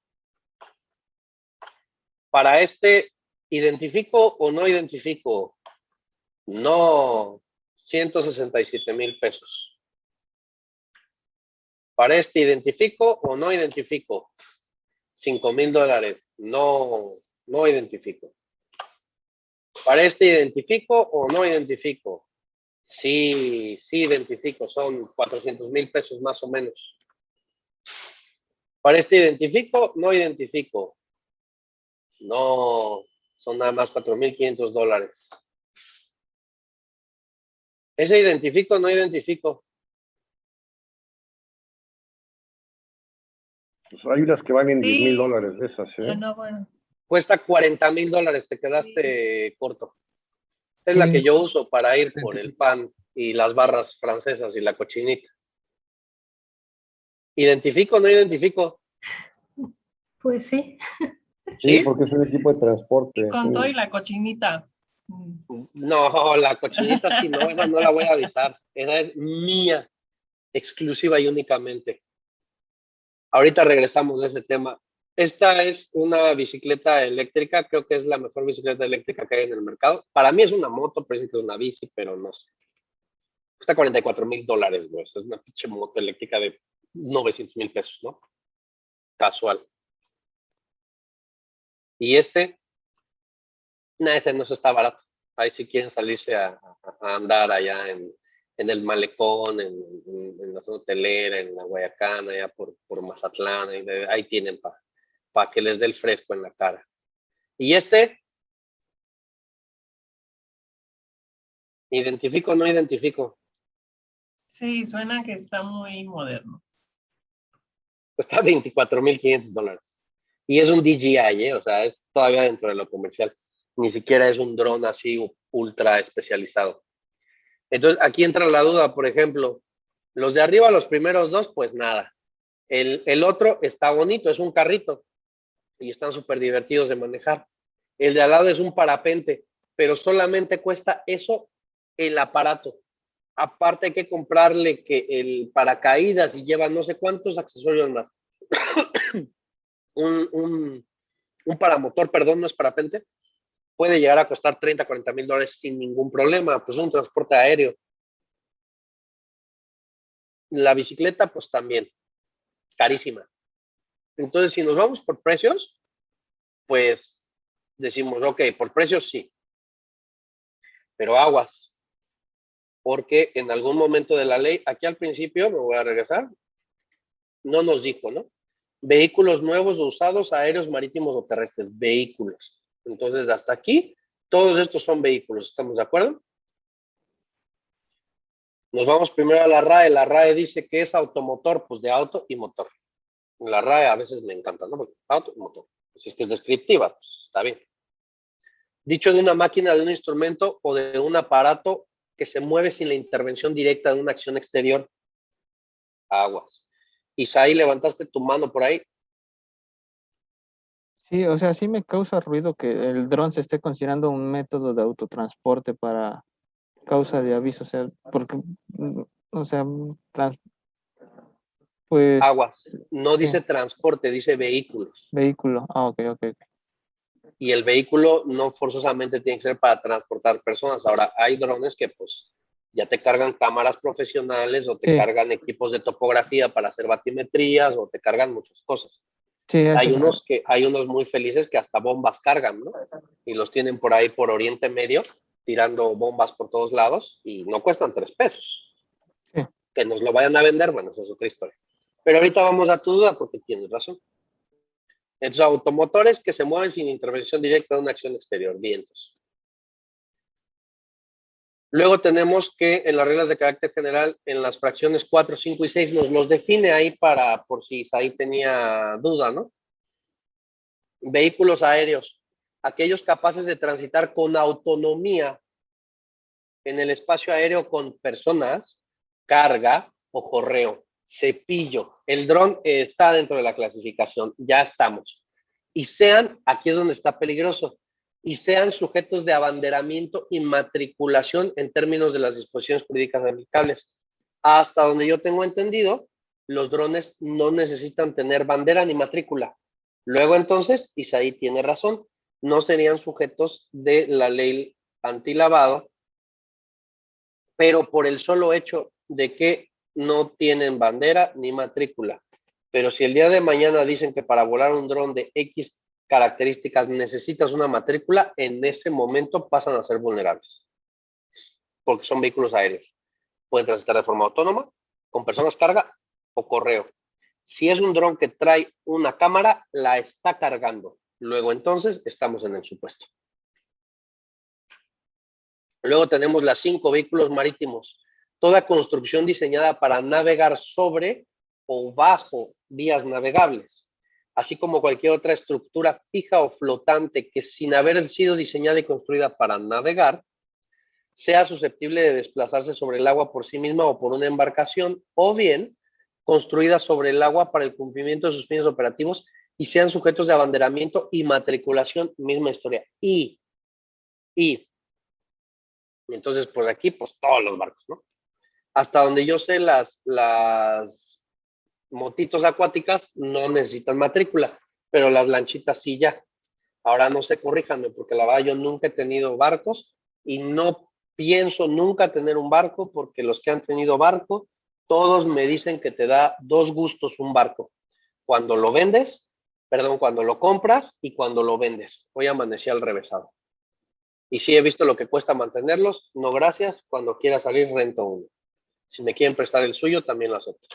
[SPEAKER 1] Para ¿identifico o no identifico? No, 167,000 pesos. Para ¿identifico o no identifico? $5,000. No identifico. Para ¿identifico o no identifico? Sí identifico, son 400,000 pesos más o menos. Para ¿identifico? No identifico. No, son nada más $4,500. ¿Ese identifico o no identifico?
[SPEAKER 4] Pues hay unas que valen
[SPEAKER 3] Sí.
[SPEAKER 4] $10,000 de esas, ¿eh?
[SPEAKER 3] No, bueno.
[SPEAKER 1] Cuesta $40,000, te quedaste corto. Es la que yo uso para ir por el pan y las barras francesas y la cochinita. ¿Identifico o no identifico?
[SPEAKER 7] Pues sí.
[SPEAKER 4] Sí, porque es un equipo de transporte.
[SPEAKER 3] Y con
[SPEAKER 4] sí.
[SPEAKER 3] todo y la cochinita.
[SPEAKER 1] No, la cochinita sí, no, esa no la voy a avisar. Esa es mía, exclusiva y únicamente. Ahorita regresamos de ese tema. Esta es una bicicleta eléctrica, creo que es la mejor bicicleta eléctrica que hay en el mercado. Para mí es una moto, pero es una bici, pero no sé. Cuesta $44,000, güey. Es una pinche moto eléctrica de $900,000, ¿no? Casual. Y ese no está barato. Ahí si quieren salirse a andar allá en el malecón, en la zona hotelera, en la Guayacán, allá por Mazatlán, ahí tienen para que les dé el fresco en la cara. Y ¿identifico o no identifico?
[SPEAKER 3] Sí, suena que está muy moderno.
[SPEAKER 1] Cuesta $24,500. Y es un DJI, o sea, es todavía dentro de lo comercial. Ni siquiera es un dron así ultra especializado. Entonces, aquí entra la duda, por ejemplo, los de arriba, los primeros dos, pues nada. El otro está bonito, es un carrito y están súper divertidos de manejar. El de al lado es un parapente, pero solamente cuesta eso el aparato. Aparte hay que comprarle que el paracaídas y lleva no sé cuántos accesorios más. un paramotor, perdón, no es parapente, puede llegar a costar $30,000-$40,000 sin ningún problema, pues un transporte aéreo. La bicicleta, pues también, carísima. Entonces, si nos vamos por precios, pues decimos, ok, por precios sí, pero aguas, porque en algún momento de la ley, aquí al principio, me voy a regresar, no nos dijo, ¿no? Vehículos nuevos o usados, aéreos, marítimos o terrestres, vehículos. Entonces, hasta aquí, todos estos son vehículos, ¿estamos de acuerdo? Nos vamos primero a la RAE. La RAE dice que es automotor, pues de auto y motor. La RAE a veces me encanta, ¿no? Porque auto y motor. Pues es que es descriptiva, pues está bien. Dicho de una máquina, de un instrumento o de un aparato que se mueve sin la intervención directa de una acción exterior. Aguas. Isaí, levantaste tu mano por ahí.
[SPEAKER 2] Sí, o sea, sí me causa ruido que el dron se esté considerando un método de autotransporte para causa de aviso, o sea, porque, o sea, pues,
[SPEAKER 1] Aguas. No
[SPEAKER 2] sí,
[SPEAKER 1] dice transporte, dice vehículos.
[SPEAKER 2] vehículo, ok, ok.
[SPEAKER 1] Y el vehículo no forzosamente tiene que ser para transportar personas. Ahora, hay drones que pues ya te cargan cámaras profesionales o te
[SPEAKER 2] Sí,
[SPEAKER 1] cargan equipos de topografía para hacer batimetrías o te cargan muchas cosas.
[SPEAKER 2] sí, eso
[SPEAKER 1] Hay unos muy felices que hasta bombas cargan, ¿no? Y los tienen por ahí por Oriente Medio, tirando bombas por todos lados y no cuestan $3.
[SPEAKER 2] sí.
[SPEAKER 1] Que nos lo vayan a vender, bueno, esa es otra historia. Pero ahorita vamos a tu duda porque tienes razón. Entonces, automotores que se mueven sin intervención directa de una acción exterior, vientos. Luego tenemos que en las reglas de carácter general, en las fracciones 4, 5 y 6, nos los define ahí por si ahí tenía duda, ¿no? Vehículos aéreos, aquellos capaces de transitar con autonomía en el espacio aéreo con personas, carga o correo. Cepillo. El dron está dentro de la clasificación, ya estamos. Y sean, aquí es donde está peligroso, y sean sujetos de abanderamiento y matriculación en términos de las disposiciones jurídicas aplicables. Hasta donde yo tengo entendido, los drones no necesitan tener bandera ni matrícula. Luego entonces, Isaí tiene razón, no serían sujetos de la ley antilavado, pero por el solo hecho de que no tienen bandera ni matrícula. Pero si el día de mañana dicen que para volar un dron de X características necesitas una matrícula, en ese momento pasan a ser vulnerables, porque son vehículos aéreos. Pueden transitar de forma autónoma, con personas carga o correo. Si es un dron que trae una cámara, la está cargando. Luego entonces estamos en el supuesto. Luego tenemos las 5 vehículos marítimos. Toda construcción diseñada para navegar sobre o bajo vías navegables, así como cualquier otra estructura fija o flotante que sin haber sido diseñada y construida para navegar, sea susceptible de desplazarse sobre el agua por sí misma o por una embarcación, o bien construida sobre el agua para el cumplimiento de sus fines operativos y sean sujetos de abanderamiento y matriculación, misma historia. Y entonces, pues aquí, pues todos los barcos, ¿no? Hasta donde yo sé, las motitos acuáticas no necesitan matrícula, pero las lanchitas sí ya. Ahora no sé, corríjanme, porque la verdad yo nunca he tenido barcos y no pienso nunca tener un barco, porque los que han tenido barco, todos me dicen que te da dos gustos un barco. Cuando lo vendes, perdón, cuando lo compras y cuando lo vendes. Hoy amanecí al revésado. Y sí he visto lo que cuesta mantenerlos, no gracias, cuando quiera salir rento uno. Si me quieren prestar el suyo, también lo acepto.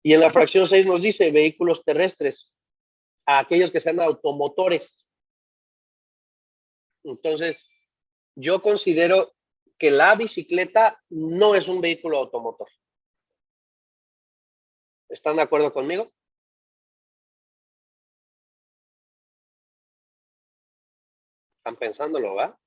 [SPEAKER 1] Y en la fracción 6 nos dice vehículos terrestres, a aquellos que sean automotores. Entonces, yo considero que la bicicleta no es un vehículo automotor. ¿Están de acuerdo conmigo? Están pensándolo, ¿va?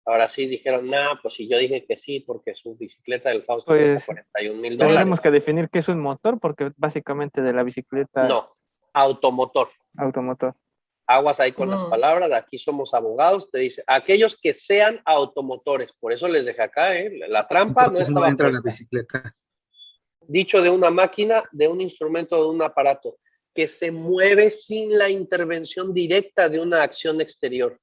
[SPEAKER 1] Ahora sí dijeron, nah, pues si yo dije que sí, porque su bicicleta del Fausto
[SPEAKER 2] Pues,
[SPEAKER 1] cuesta $41,000.
[SPEAKER 2] Tendremos que definir qué es un motor, porque básicamente de la bicicleta
[SPEAKER 1] No, automotor.
[SPEAKER 2] automotor.
[SPEAKER 1] Aguas ahí con las palabras, aquí somos abogados, te dice, aquellos que sean automotores, por eso les dejé acá, la trampa
[SPEAKER 5] Entonces
[SPEAKER 1] no
[SPEAKER 5] no
[SPEAKER 1] estaba
[SPEAKER 5] entra la
[SPEAKER 1] puesta.
[SPEAKER 5] bicicleta.
[SPEAKER 1] Dicho de una máquina, de un instrumento, de un aparato, que se mueve sin la intervención directa de una acción exterior.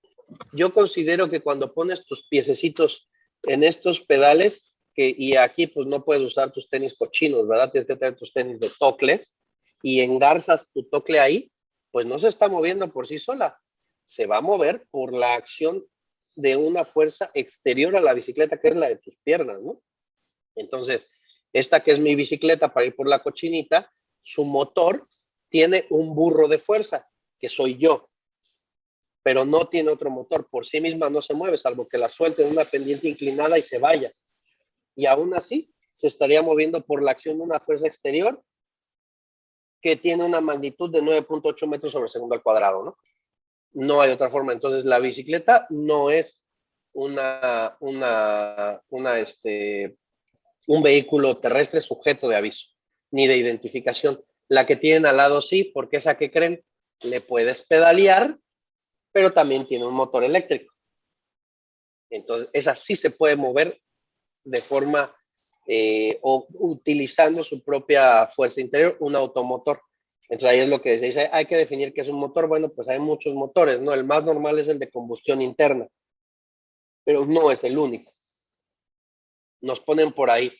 [SPEAKER 1] Yo considero que cuando pones tus piececitos en estos pedales, y aquí pues no puedes usar tus tenis cochinos, ¿verdad? Tienes que tener tus tenis de tocles, y engarzas tu tocle ahí, pues no se está moviendo por sí sola, se va a mover por la acción de una fuerza exterior a la bicicleta, que es la de tus piernas, ¿no? Entonces, esta que es mi bicicleta para ir por la cochinita, su motor tiene un burro de fuerza, que soy yo, pero no tiene otro motor, por sí misma no se mueve, salvo que la suelte en una pendiente inclinada y se vaya. Y aún así, se estaría moviendo por la acción de una fuerza exterior que tiene una magnitud de 9.8 metros sobre segundo al cuadrado, ¿no? No hay otra forma. Entonces, la bicicleta no es un vehículo terrestre sujeto de aviso, ni de identificación. La que tienen al lado sí, porque esa que creen, le puedes pedalear, pero también tiene un motor eléctrico. Entonces, esa sí se puede mover de forma o utilizando su propia fuerza interior, un automotor. Entonces ahí es lo que se dice, hay que definir qué es un motor. Bueno, pues hay muchos motores, ¿no? El más normal es el de combustión interna, pero no es el único. Nos ponen por ahí.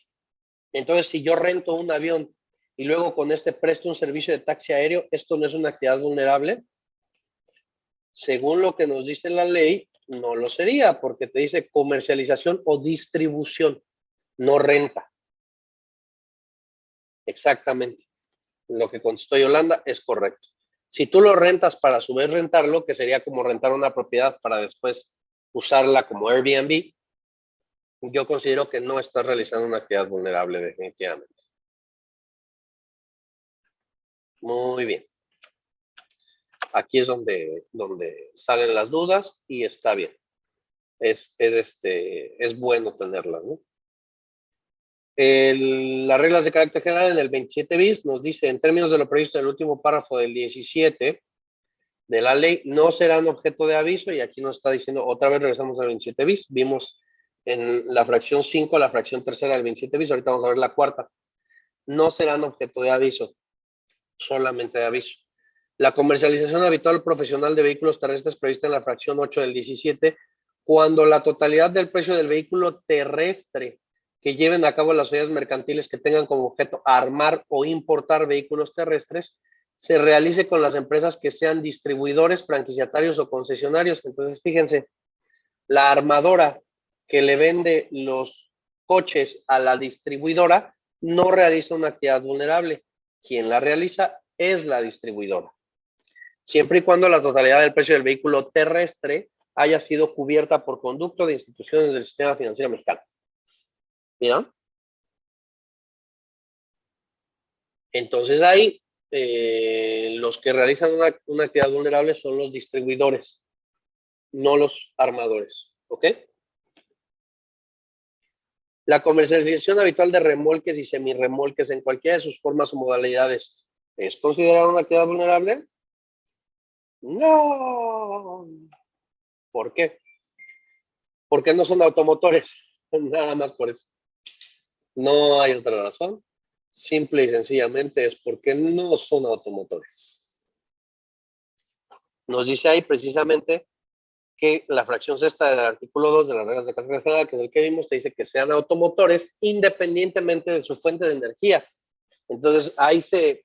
[SPEAKER 1] Entonces, si yo rento un avión y luego con este presto un servicio de taxi aéreo, ¿esto no es una actividad vulnerable? Según lo que nos dice la ley, no lo sería, porque te dice comercialización o distribución, no renta. Exactamente. Lo que contestó Yolanda es correcto. Si tú lo rentas para a su vez rentarlo, que sería como rentar una propiedad para después usarla como Airbnb, yo considero que no estás realizando una actividad vulnerable definitivamente. Muy bien. Aquí es donde salen las dudas y está bien. Es bueno tenerlas, ¿no? Las reglas de carácter general en el 27 bis nos dice, en términos de lo previsto en el último párrafo del 17 de la ley, no serán objeto de aviso, y aquí nos está diciendo, otra vez regresamos al 27 bis, vimos en la fracción 5, la fracción tercera del 27 bis, ahorita vamos a ver la cuarta, no serán objeto de aviso, solamente de aviso. La comercialización habitual profesional de vehículos terrestres prevista en la fracción 8 del 17, cuando la totalidad del precio del vehículo terrestre que lleven a cabo las sociedades mercantiles que tengan como objeto armar o importar vehículos terrestres, se realice con las empresas que sean distribuidores, franquiciatarios o concesionarios. Entonces, fíjense, la armadora que le vende los coches a la distribuidora no realiza una actividad vulnerable. Quien la realiza es la distribuidora, siempre y cuando la totalidad del precio del vehículo terrestre haya sido cubierta por conducto de instituciones del sistema financiero mexicano. ¿Vieron? Entonces ahí los que realizan una actividad vulnerable son los distribuidores, no los armadores. ¿Ok? La comercialización habitual de remolques y semirremolques en cualquiera de sus formas o modalidades, ¿es considerada una actividad vulnerable? No. ¿Por qué? Porque no son automotores. Nada más por eso. No hay otra razón. simple y sencillamente es porque no son automotores. Nos dice ahí precisamente que la fracción sexta del artículo 2 de las reglas de cálculo general, que es el que vimos, te dice que sean automotores independientemente de su fuente de energía. Entonces ahí se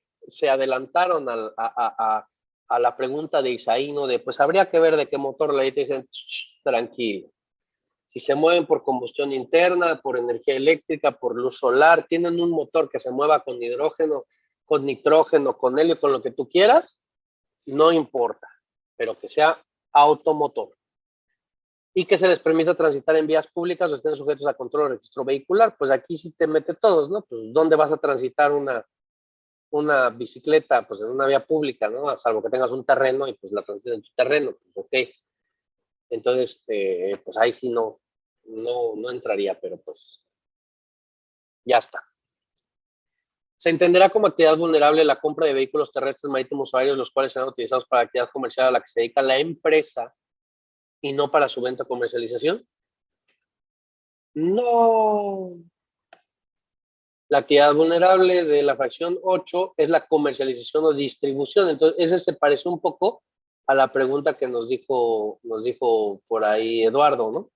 [SPEAKER 1] adelantaron a la pregunta de Isaí, ¿no? De pues habría que ver de qué motor. La te dicen, tranquilo. Si se mueven por combustión interna, por energía eléctrica, por luz solar, tienen un motor que se mueva con hidrógeno, con nitrógeno, con helio, con lo que tú quieras, no importa, pero que sea automotor. Y que se les permita transitar en vías públicas o estén sujetos a control o registro vehicular. Pues aquí sí te mete todos, ¿no? Pues ¿dónde vas a transitar una bicicleta? Pues en una vía pública, ¿no? A salvo que tengas un terreno y pues la transitas en tu terreno, pues ok. Entonces, pues ahí sí no entraría, pero pues ya está. Se entenderá como actividad vulnerable la compra de vehículos terrestres, marítimos o aéreos, los cuales serán utilizados para actividad comercial a la que se dedica la empresa y no para su venta o comercialización. No. La actividad vulnerable de la fracción 8 es la comercialización o distribución. Entonces, ese se parece un poco a la pregunta que nos dijo por ahí Eduardo, ¿no?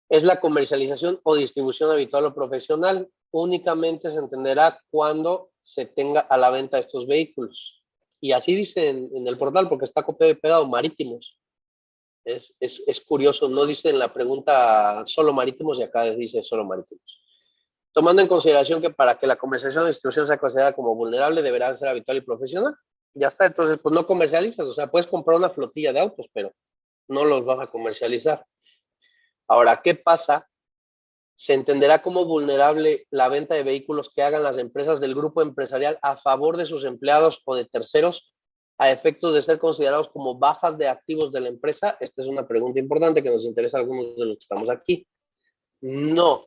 [SPEAKER 1] Es la comercialización o distribución habitual o profesional. Únicamente se entenderá cuando se tenga a la venta estos vehículos. Y así dice en el portal, porque está copiado y pegado, marítimos. Es curioso, no dice en la pregunta solo marítimos y acá dice solo marítimos. Tomando en consideración que para que la comercialización o distribución sea considerada como vulnerable, deberá ser habitual y profesional. Ya está, entonces pues no comercializas, o sea, puedes comprar una flotilla de autos, pero no los vas a comercializar. Ahora, ¿qué pasa? Se entenderá como vulnerable la venta de vehículos que hagan las empresas del grupo empresarial a favor de sus empleados o de terceros a efectos de ser considerados como bajas de activos de la empresa. Esta es una pregunta importante que nos interesa a algunos de los que estamos aquí. No.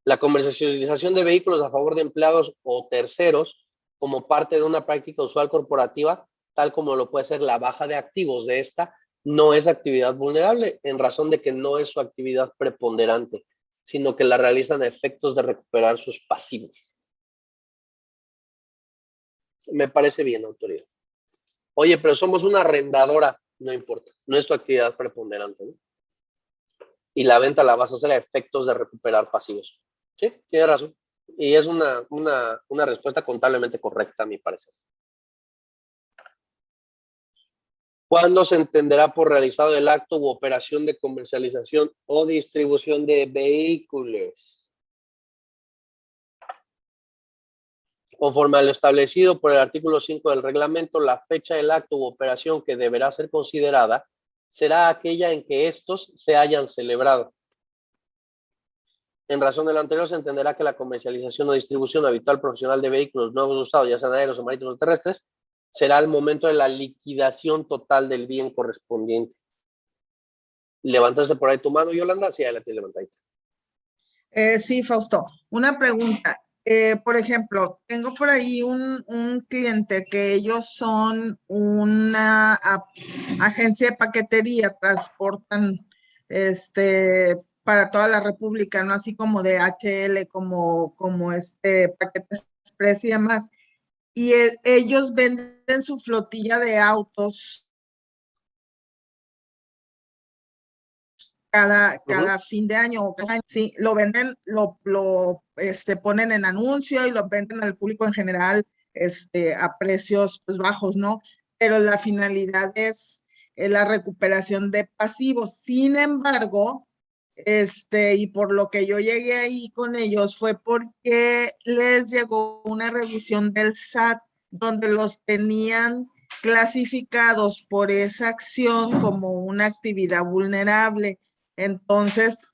[SPEAKER 1] La comercialización de vehículos a favor de empleados o terceros como parte de una práctica usual corporativa, tal como lo puede ser la baja de activos de esta, no es actividad vulnerable, en razón de que no es su actividad preponderante, sino que la realizan a efectos de recuperar sus pasivos. Me parece bien, autoridad. Oye, pero somos una arrendadora, no importa, no es tu actividad preponderante, ¿no? Y la venta la vas a hacer a efectos de recuperar pasivos. Sí, tiene razón. Y es una respuesta contablemente correcta, a mi parecer. ¿Cuándo se entenderá por realizado el acto u operación de comercialización o distribución de vehículos? Conforme a lo establecido por el artículo 5 del reglamento, la fecha del acto u operación que deberá ser considerada será aquella en que estos se hayan celebrado. En razón de lo anterior, se entenderá que la comercialización o distribución habitual profesional de vehículos nuevos usados, ya sean aéreos o marítimos o terrestres, será el momento de la liquidación total del bien correspondiente. ¿Levantaste por ahí tu mano, Yolanda? Sí, ahí la tienes levantadita.
[SPEAKER 6] Sí, Fausto. Una pregunta. Por ejemplo, tengo por ahí un cliente que ellos son una agencia de paquetería, transportan para toda la República, ¿no? Así como de HL, como Paquetes Express y demás. Y ellos venden su flotilla de autos cada fin de año o cada año, sí, lo venden, lo ponen en anuncio y lo venden al público en general a precios pues, bajos, ¿no? Pero la finalidad es la recuperación de pasivos. Sin embargo, y por lo que yo llegué ahí con ellos fue porque les llegó una revisión del SAT donde los tenían clasificados por esa acción como una actividad vulnerable. Entonces,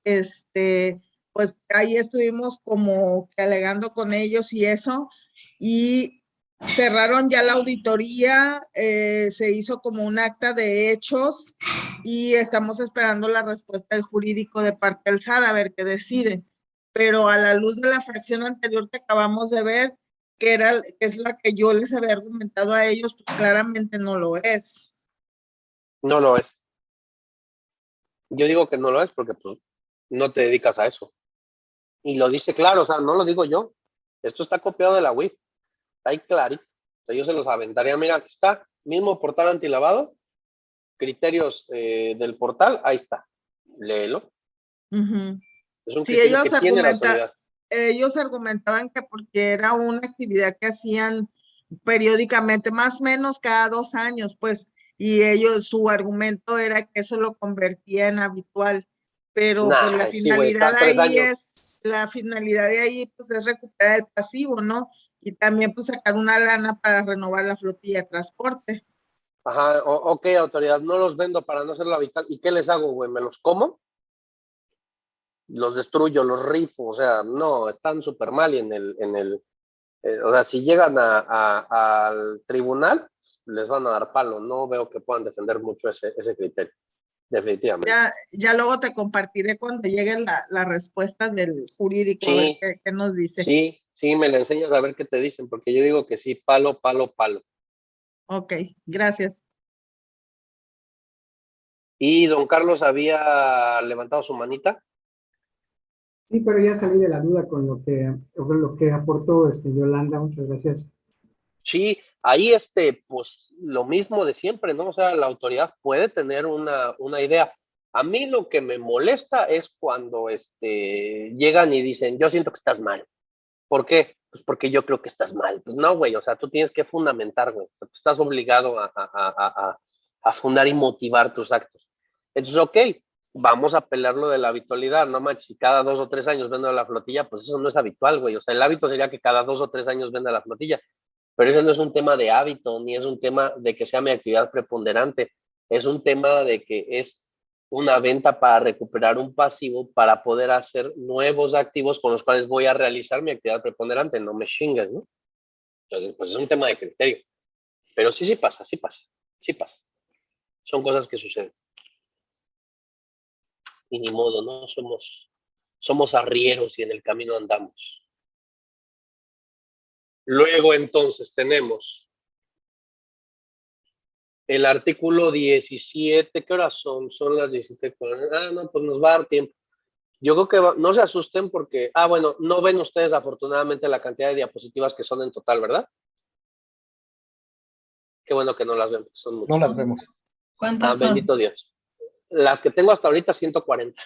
[SPEAKER 6] pues ahí estuvimos como que alegando con ellos y eso, y cerraron ya la auditoría, se hizo como un acta de hechos y estamos esperando la respuesta del jurídico de parte del SAT a ver qué deciden. Pero a la luz de la fracción anterior que acabamos de ver, que es la que yo les había argumentado a ellos, pues claramente no lo es.
[SPEAKER 1] No lo es. Yo digo que no lo es porque pues, no te dedicas a eso. Y lo dice claro, o sea, no lo digo yo. Esto está copiado de la WIF. Está ahí clarito. O sea, yo se los aventaría. Mira, aquí está. Mismo portal antilavado. Criterios del portal. Ahí está. Léelo.
[SPEAKER 6] Ujú.
[SPEAKER 1] Es un
[SPEAKER 6] Sí,
[SPEAKER 1] criterio que tiene la autoridad.
[SPEAKER 6] ellos argumentaban que porque era una actividad que hacían periódicamente, más o menos cada 2 años, pues, y ellos, su argumento era que eso lo convertía en habitual, pero pues
[SPEAKER 1] Nah, sí, güey, cada 3 años.
[SPEAKER 6] la finalidad de ahí, pues, es recuperar el pasivo, ¿no? Y también, pues, sacar una lana para renovar la flotilla de transporte.
[SPEAKER 1] Ajá, ok, autoridad, no los vendo para no ser la habitual. ¿Y qué les hago, güey? ¿Me los como? Los destruyo, los rifo, o sea, no, están súper mal y o sea, si llegan al tribunal, les van a dar palo. No veo que puedan defender mucho ese criterio, definitivamente.
[SPEAKER 6] Ya luego te compartiré cuando llegue la respuesta del jurídico, a ver
[SPEAKER 1] Sí,
[SPEAKER 6] qué nos dice.
[SPEAKER 1] sí, me la enseñas a ver qué te dicen, porque yo digo que sí, palo, palo, palo.
[SPEAKER 6] Ok, gracias.
[SPEAKER 1] ¿Y don Carlos había levantado su manita?
[SPEAKER 8] Sí, pero ya salí de la duda con lo que aportó Yolanda, muchas gracias.
[SPEAKER 1] Sí, ahí pues lo mismo de siempre, ¿no? O sea, la autoridad puede tener una idea. A mí lo que me molesta es cuando llegan y dicen, yo siento que estás mal. ¿Por qué? Pues porque yo creo que estás mal. Pues no, güey, o sea, tú tienes que fundamentar, güey. O sea, tú estás obligado a fundar y motivar tus actos. Entonces, ok, vamos a pelear lo de la habitualidad, no manches, si cada 2 o 3 años vendo la flotilla, pues eso no es habitual, güey. O sea, el hábito sería que cada 2 o 3 años venda la flotilla, pero eso no es un tema de hábito, ni es un tema de que sea mi actividad preponderante, es un tema de que es una venta para recuperar un pasivo para poder hacer nuevos activos con los cuales voy a realizar mi actividad preponderante, no me chingas, ¿no? Entonces, pues es un tema de criterio. Pero sí pasa, sí pasa, sí pasa. Son cosas que suceden. Y ni modo, ¿no? Somos arrieros y en el camino andamos. Luego entonces tenemos el artículo 17, ¿qué horas son? Son las 17:40. Ah, no, pues nos va a dar tiempo. Yo creo que no se asusten porque, bueno, no ven ustedes afortunadamente la cantidad de diapositivas que son en total, ¿verdad? Qué bueno que no las ven, son muchas.
[SPEAKER 5] No las vemos.
[SPEAKER 3] ¿Cuántas son?
[SPEAKER 1] Bendito Dios. Las que tengo hasta ahorita, 140.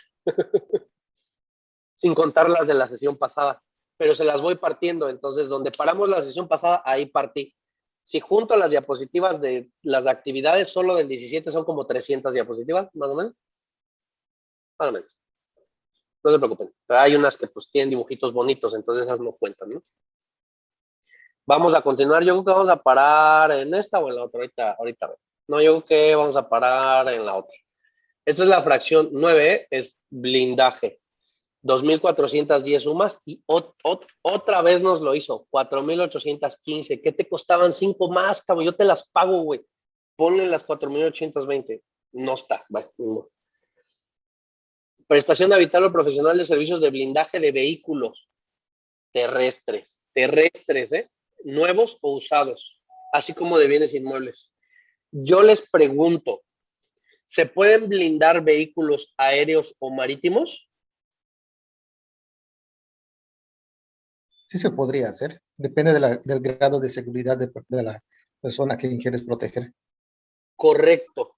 [SPEAKER 1] Sin contar las de la sesión pasada. Pero se las voy partiendo. Entonces, donde paramos la sesión pasada, ahí partí. Si junto las diapositivas de las actividades solo del 17 son como 300 diapositivas, más o menos. Más o menos. No se preocupen. Pero hay unas que pues tienen dibujitos bonitos, entonces esas no cuentan, ¿no? Vamos a continuar. Yo creo que vamos a parar en esta o en la otra. Ahorita. No, yo creo que vamos a parar en la otra. Esta es la fracción 9, es blindaje. 2,410 sumas y otra vez nos lo hizo. 4,815. ¿Qué te costaban 5 más, cabrón? Yo te las pago, güey. Ponle las 4,820. No está. Bueno, prestación habitual o profesional de servicios de blindaje de vehículos terrestres, nuevos o usados, así como de bienes inmuebles. Yo les pregunto, ¿se pueden blindar vehículos aéreos o marítimos?
[SPEAKER 5] Sí se podría hacer. Depende del grado de seguridad de la persona a quien quieres proteger.
[SPEAKER 1] Correcto.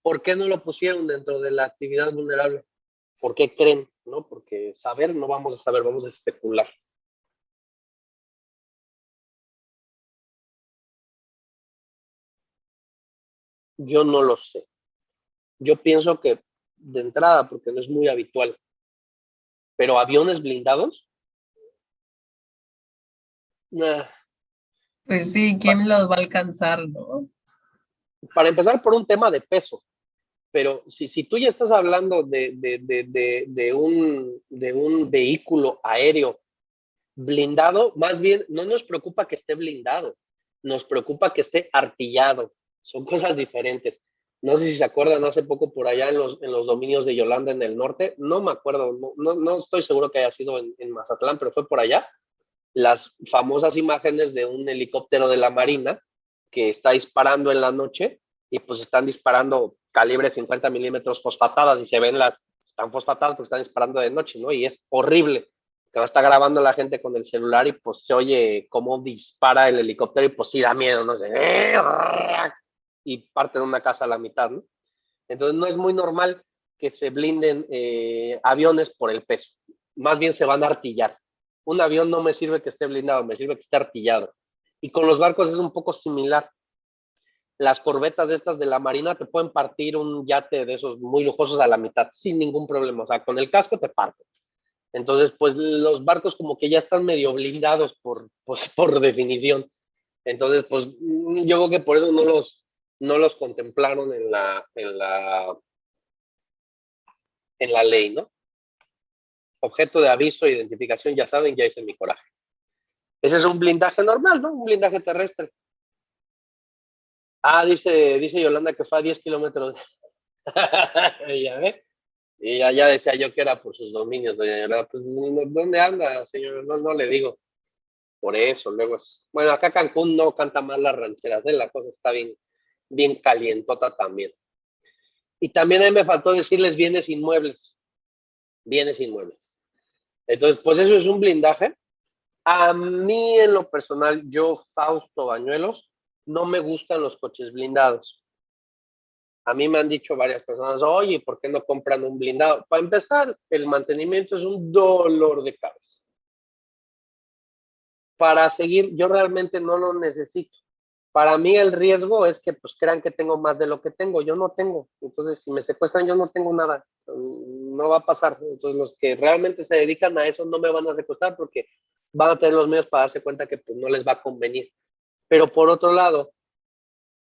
[SPEAKER 1] ¿Por qué no lo pusieron dentro de la actividad vulnerable? ¿Por qué creen? ¿No? Porque saber no vamos a saber, vamos a especular. Yo no lo sé. Yo pienso que de entrada, porque no es muy habitual, pero aviones blindados, nah.
[SPEAKER 3] Pues sí, ¿quién los va a alcanzar, no?
[SPEAKER 1] Para empezar por un tema de peso, pero si tú ya estás hablando de un vehículo aéreo blindado, más bien no nos preocupa que esté blindado, nos preocupa que esté artillado, son cosas diferentes. No sé si se acuerdan hace poco por allá en los dominios de Yolanda en el norte, no me acuerdo, no estoy seguro que haya sido en Mazatlán, pero fue por allá, las famosas imágenes de un helicóptero de la Marina que está disparando en la noche y pues están disparando calibre 50 milímetros fosfatadas y se ven están fosfatadas porque están disparando de noche, ¿no? Y es horrible. que está grabando la gente con el celular y pues se oye cómo dispara el helicóptero y pues sí da miedo, no sé, y parte de una casa a la mitad, ¿no? Entonces no es muy normal que se blinden aviones por el peso, más bien se van a artillar. Un avión no me sirve que esté blindado, me sirve que esté artillado. Y con los barcos es un poco similar. Las corbetas estas de la Marina te pueden partir un yate de esos muy lujosos a la mitad sin ningún problema, o sea, con el casco te parten. Entonces, pues los barcos como que ya están medio blindados por definición. Entonces, pues yo creo que por eso no los contemplaron en la ley, ¿no? Objeto de aviso e identificación, ya saben, ya hice mi coraje. Ese es un blindaje normal, ¿no? Un blindaje terrestre. Ah, dice Yolanda que fue a 10 kilómetros. Ya ve. Y ya decía yo que era por sus dominios, doña Yolanda. Pues, ¿dónde anda, señor? No le digo. Por eso, luego es... Bueno, acá Cancún no canta más las rancheras, ¿eh? La cosa está bien calientota también. Y también a mí me faltó decirles bienes inmuebles. Bienes inmuebles. Entonces, pues eso es un blindaje. A mí, en lo personal, yo, Fausto Bañuelos, no me gustan los coches blindados. A mí me han dicho varias personas, oye, ¿por qué no compran un blindado? Para empezar, el mantenimiento es un dolor de cabeza. Para seguir, yo realmente no lo necesito. Para mí el riesgo es que pues crean que tengo más de lo que tengo. Yo no tengo. Entonces, si me secuestran, yo no tengo nada. No va a pasar. Entonces, los que realmente se dedican a eso no me van a secuestrar porque van a tener los medios para darse cuenta que pues, no les va a convenir. Pero por otro lado,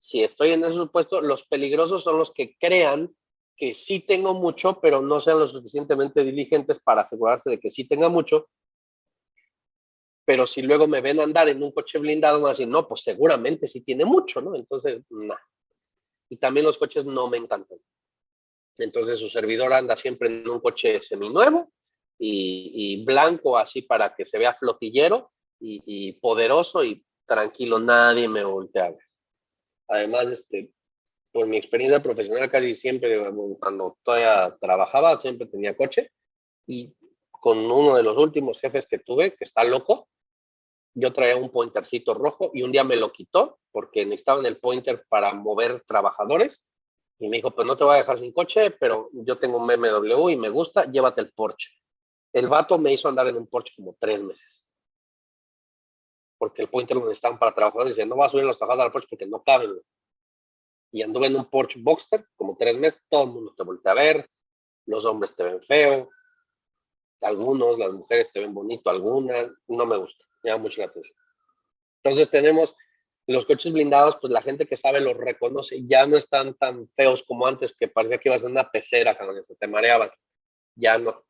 [SPEAKER 1] si estoy en ese supuesto, los peligrosos son los que crean que sí tengo mucho, pero no sean lo suficientemente diligentes para asegurarse de que sí tenga mucho. Pero si luego me ven andar en un coche blindado, van a decir, no, pues seguramente sí tiene mucho, ¿no? Entonces, no. Y también los coches no me encantan. Entonces, su servidor anda siempre en un coche seminuevo y blanco, así para que se vea flotillero y poderoso y tranquilo, nadie me voltea a ver. Además, por mi experiencia profesional, casi siempre, cuando todavía trabajaba, siempre tenía coche. Y con uno de los últimos jefes que tuve, que está loco, yo traía un pointercito rojo y un día me lo quitó porque necesitaban el pointer para mover trabajadores y me dijo, pues no te voy a dejar sin coche, pero yo tengo un BMW y me gusta, llévate el Porsche. El vato me hizo andar en un Porsche como 3 meses porque el pointer lo necesitaban para trabajadores y decía, no vas a subir los trabajadores al Porsche porque no caben. Y anduve en un Porsche Boxster como 3 meses, todo el mundo te voltea a ver, los hombres te ven feo, algunos, las mujeres te ven bonito, algunas, no me gusta, me llama mucho la atención. Entonces tenemos los coches blindados, pues la gente que sabe los reconoce, ya no están tan feos como antes, que parecía que ibas en una pecera cuando se te mareaban, ya no.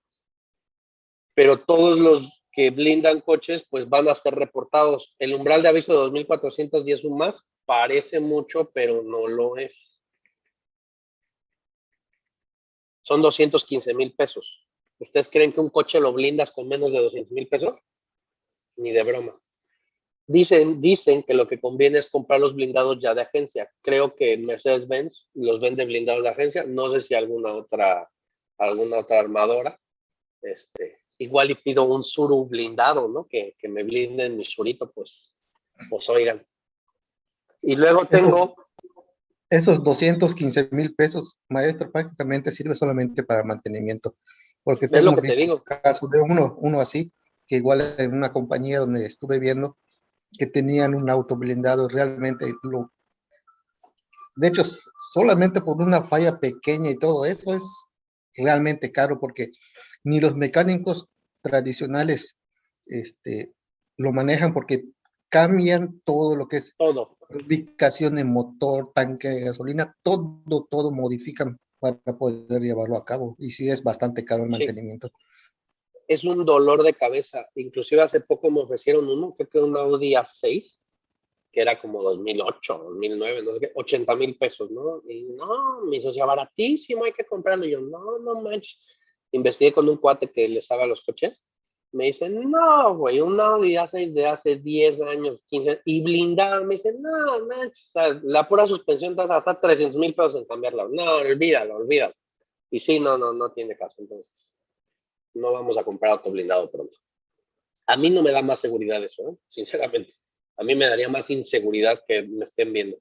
[SPEAKER 1] Pero todos los que blindan coches, pues van a ser reportados. El umbral de aviso de 2,410 un más, parece mucho, pero no lo es. Son 215,000 pesos. ¿Ustedes creen que un coche lo blindas con menos de 200,000 pesos? Ni de broma. Dicen que lo que conviene es comprar los blindados ya de agencia. Creo que Mercedes-Benz los vende blindados de agencia. No sé si alguna otra armadora. Igual y pido un Suru blindado, ¿no? Que me blinden mi Surito, pues oigan. Y luego tengo...
[SPEAKER 5] Esos 215,000 pesos, maestro, prácticamente sirve solamente para mantenimiento. Porque tengo visto un caso de uno así, que igual en una compañía donde estuve viendo, que tenían un auto blindado, realmente de hecho, solamente por una falla pequeña y todo eso es realmente caro porque ni los mecánicos tradicionales lo manejan porque cambian todo lo que es ubicación de motor, tanque de gasolina, todo modifican para poder llevarlo a cabo y sí es bastante caro el mantenimiento.
[SPEAKER 1] Es un dolor de cabeza. Inclusive hace poco me ofrecieron uno, creo que un Audi A6, que era como 2008, 2009, no sé qué, 80,000 pesos, ¿no? Y no, me hizo baratísimo, hay que comprarlo. Y yo, no manches. Investigué con un cuate que les haga los coches. Me dicen, no, güey, un Audi A6 de hace 10 años, 15, y blindado. Me dicen, no manches, o sea, la pura suspensión te hasta 300,000 pesos en cambiarla. No, olvídalo. Y sí, no tiene caso, entonces. No vamos a comprar auto blindado pronto. A mí no me da más seguridad eso, ¿eh? Sinceramente. A mí me daría más inseguridad que me estén viendo.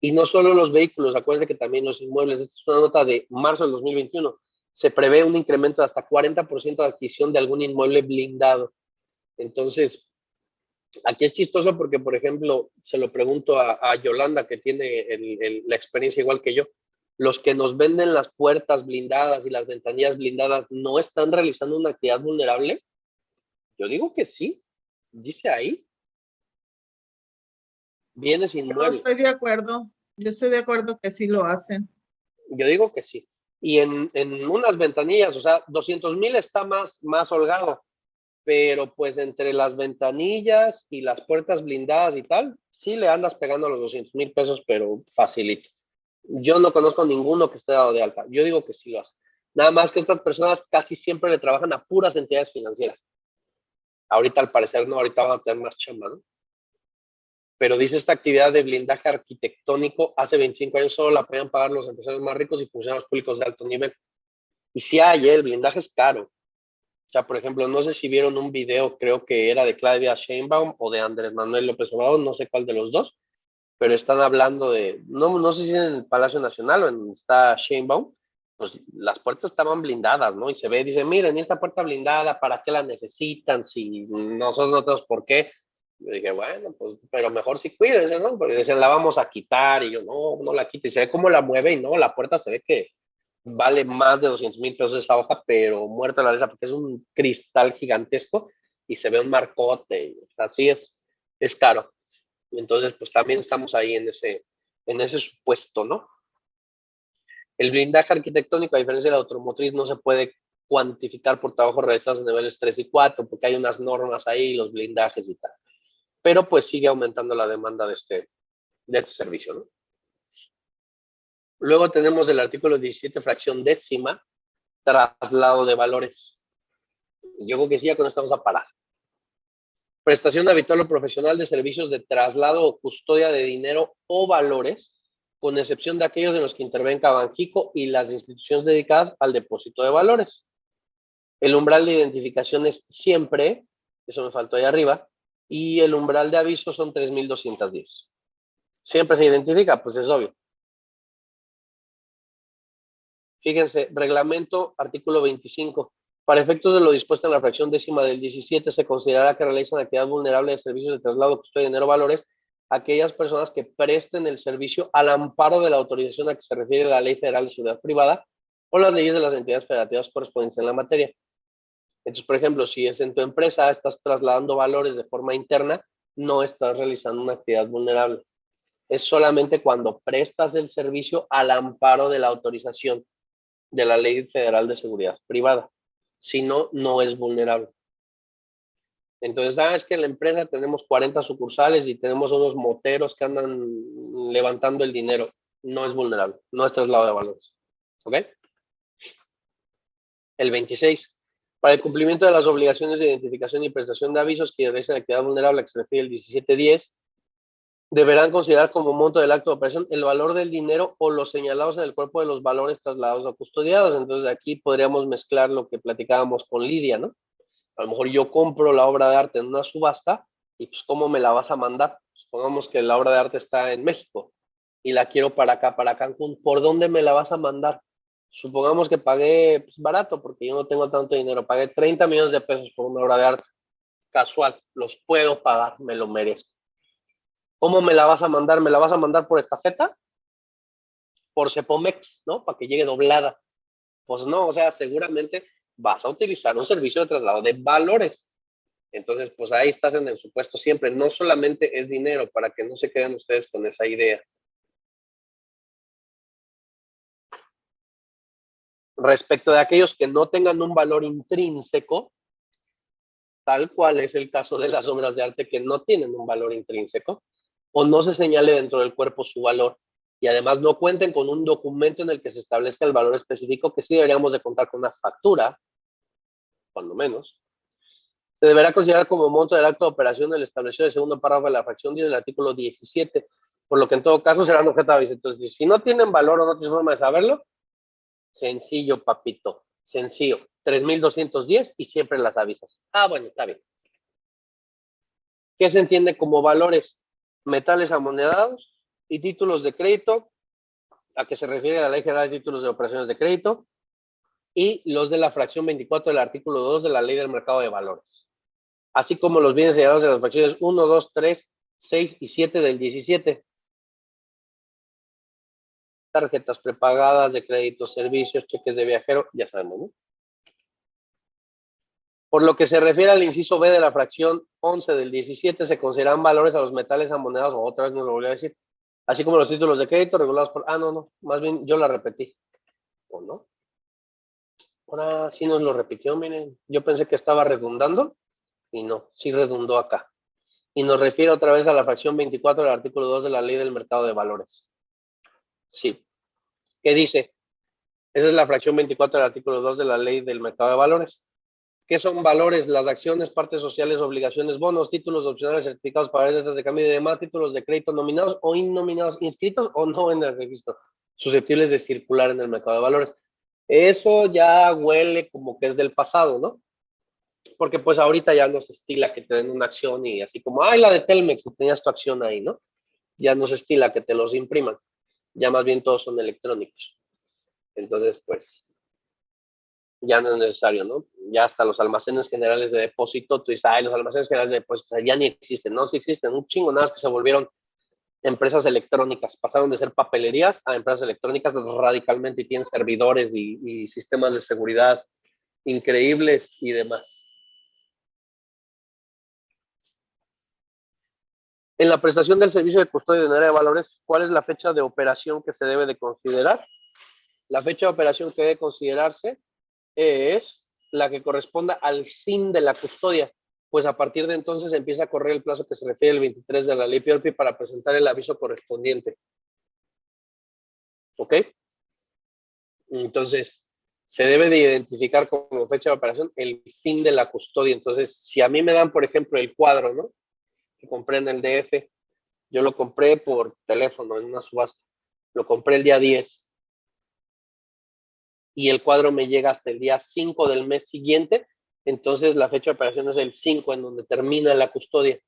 [SPEAKER 1] Y no solo los vehículos, acuérdense que también los inmuebles. Esta es una nota de marzo del 2021. Se prevé un incremento de hasta 40% de adquisición de algún inmueble blindado. Entonces, aquí es chistoso porque, por ejemplo, se lo pregunto a Yolanda, que tiene la experiencia igual que yo. Los que nos venden las puertas blindadas y las ventanillas blindadas, ¿no están realizando una actividad vulnerable? Yo digo que sí. Dice ahí. Bienes
[SPEAKER 6] Yo
[SPEAKER 1] inmuebles.
[SPEAKER 6] estoy de acuerdo. Yo estoy de acuerdo que sí lo hacen.
[SPEAKER 1] Yo digo que sí. Y en unas ventanillas, o sea, 200,000 está más holgado, pero pues entre las ventanillas y las puertas blindadas y tal, sí le andas pegando a los 200,000 pesos, pero facilito. Yo no conozco ninguno que esté dado de alta. Yo digo que sí lo hace. Nada más que estas personas casi siempre le trabajan a puras entidades financieras. Ahorita al parecer no, ahorita van a tener más chamba, ¿no? Pero dice esta actividad de blindaje arquitectónico, hace 25 años solo la podían pagar los empresarios más ricos y funcionarios públicos de alto nivel. Y sí hay, el blindaje es caro. O sea, por ejemplo, no sé si vieron un video, creo que era de Claudia Sheinbaum o de Andrés Manuel López Obrador, no sé cuál de los dos, pero están hablando de, no sé si en el Palacio Nacional o en está Sheinbaum, pues las puertas estaban blindadas, ¿no? Y se ve, dice, miren, esta puerta blindada, ¿para qué la necesitan? Si nosotros no tenemos por qué. Yo dije, bueno, pues, pero mejor si cuídense, ¿no? Porque decían, la vamos a quitar, y yo, no la quite. Y se ve cómo la mueve, y no, la puerta se ve que vale más de 200,000 pesos esa hoja, pero muerta la risa, porque es un cristal gigantesco, y se ve un marcote, y así es caro. Entonces, pues también estamos ahí en ese supuesto, ¿no? El blindaje arquitectónico, a diferencia de la automotriz, no se puede cuantificar por trabajos realizados en niveles 3 y 4, porque hay unas normas ahí, los blindajes y tal. Pero pues sigue aumentando la demanda de este servicio, ¿no? Luego tenemos el artículo 17, fracción décima, traslado de valores. Yo creo que sí, ya con esto vamos a parar. Prestación habitual o profesional de servicios de traslado o custodia de dinero o valores, con excepción de aquellos en los que intervenga Banxico y las instituciones dedicadas al depósito de valores. El umbral de identificación es siempre, eso me faltó ahí arriba, y el umbral de aviso son 3,210. Siempre se identifica, pues es obvio. Fíjense, reglamento, artículo 25. Para efectos de lo dispuesto en la fracción décima del 17, se considerará que realizan actividad vulnerable de servicios de traslado, custodia de dinero o valores aquellas personas que presten el servicio al amparo de la autorización a que se refiere la Ley Federal de Seguridad Privada o las leyes de las entidades federativas correspondientes en la materia. Entonces, por ejemplo, si es en tu empresa, estás trasladando valores de forma interna, no estás realizando una actividad vulnerable. Es solamente cuando prestas el servicio al amparo de la autorización de la Ley Federal de Seguridad Privada. Si no, no es vulnerable. Entonces, es que en la empresa tenemos 40 sucursales y tenemos unos moteros que andan levantando el dinero. No es vulnerable, no es traslado de valores. ¿Ok? El 26. Para el cumplimiento de las obligaciones de identificación y prestación de avisos que realizan actividad vulnerable a que se refiere el 1710, deberán considerar como monto del acto de operación el valor del dinero o los señalados en el cuerpo de los valores trasladados o custodiados. Entonces aquí podríamos mezclar lo que platicábamos con Lidia, ¿no? A lo mejor yo compro la obra de arte en una subasta y pues ¿cómo me la vas a mandar? Supongamos que la obra de arte está en México y la quiero para acá, para Cancún. ¿Por dónde me la vas a mandar? Supongamos que pagué pues, barato porque yo no tengo tanto dinero. Pagué 30 millones de pesos por una obra de arte. Casual, los puedo pagar, me lo merezco. ¿Cómo me la vas a mandar? ¿Me la vas a mandar por estafeta? Por Cepomex, ¿no? Para que llegue doblada. Pues no, o sea, seguramente vas a utilizar un servicio de traslado de valores. Entonces, pues ahí estás en el supuesto siempre. No solamente es dinero, para que no se queden ustedes con esa idea. Respecto de aquellos que no tengan un valor intrínseco, tal cual es el caso de las obras de arte que no tienen un valor intrínseco, o no se señale dentro del cuerpo su valor, y además no cuenten con un documento en el que se establezca el valor específico, que sí deberíamos de contar con una factura, cuando menos, se deberá considerar como monto del acto de operación el establecido en el segundo párrafo de la fracción 10 del artículo 17, por lo que en todo caso serán objeto de aviso. Entonces, si no tienen valor o no tienen forma de saberlo, sencillo, papito, sencillo. 3,210 y siempre las avisas. Ah, bueno, está bien. ¿Qué se entiende como valores? Metales amonedados y títulos de crédito, a que se refiere la Ley General de Títulos de Operaciones de Crédito, y los de la fracción 24 del artículo 2 de la Ley del Mercado de Valores, así como los bienes señalados de las fracciones 1, 2, 3, 6 y 7 del 17. Tarjetas prepagadas de crédito, servicios, cheques de viajero, ya sabemos, ¿no? Por lo que se refiere al inciso B de la fracción 11 del 17, se consideran valores a los metales amonedados, o otra vez nos lo volví a decir, así como los títulos de crédito regulados por... Ah, no, más bien yo la repetí, ¿o no? Ahora sí nos lo repitió, miren, yo pensé que estaba redundando, y no, sí redundó acá. Y nos refiere otra vez a la fracción 24 del artículo 2 de la Ley del Mercado de Valores. Sí. ¿Qué dice? Esa es la fracción 24 del artículo 2 de la Ley del Mercado de Valores. ¿Qué son valores? Las acciones, partes sociales, obligaciones, bonos, títulos opcionales, certificados, pagarés, letras de cambio y demás, títulos de crédito nominados o innominados, inscritos o no en el registro, susceptibles de circular en el mercado de valores. Eso ya huele como que es del pasado, ¿no? Porque pues ahorita ya no se estila que te den una acción y así como, ay, la de Telmex, y tenías tu acción ahí, ¿no? Ya no se estila que te los impriman. Ya más bien todos son electrónicos. Entonces, pues, ya no es necesario, ¿no? Ya hasta los almacenes generales de depósito, tú dices, ay, los almacenes generales de depósito ya ni existen, no, sí existen, un chingo, nada más que se volvieron empresas electrónicas, pasaron de ser papelerías a empresas electrónicas radicalmente y tienen servidores y sistemas de seguridad increíbles y demás. En la prestación del servicio de custodia ordinaria de valores, ¿cuál es la fecha de operación que se debe de considerar? La fecha de operación que debe considerarse es la que corresponda al fin de la custodia, pues a partir de entonces empieza a correr el plazo que se refiere al 23 de la Ley PIORPI para presentar el aviso correspondiente. ¿Ok? Entonces, se debe de identificar como fecha de operación el fin de la custodia. Entonces, si a mí me dan, por ejemplo, el cuadro, ¿no? Que compré en el DF, yo lo compré por teléfono en una subasta, lo compré el día 10 y el cuadro me llega hasta el día 5 del mes siguiente, entonces la fecha de operación es el 5 en donde termina la custodia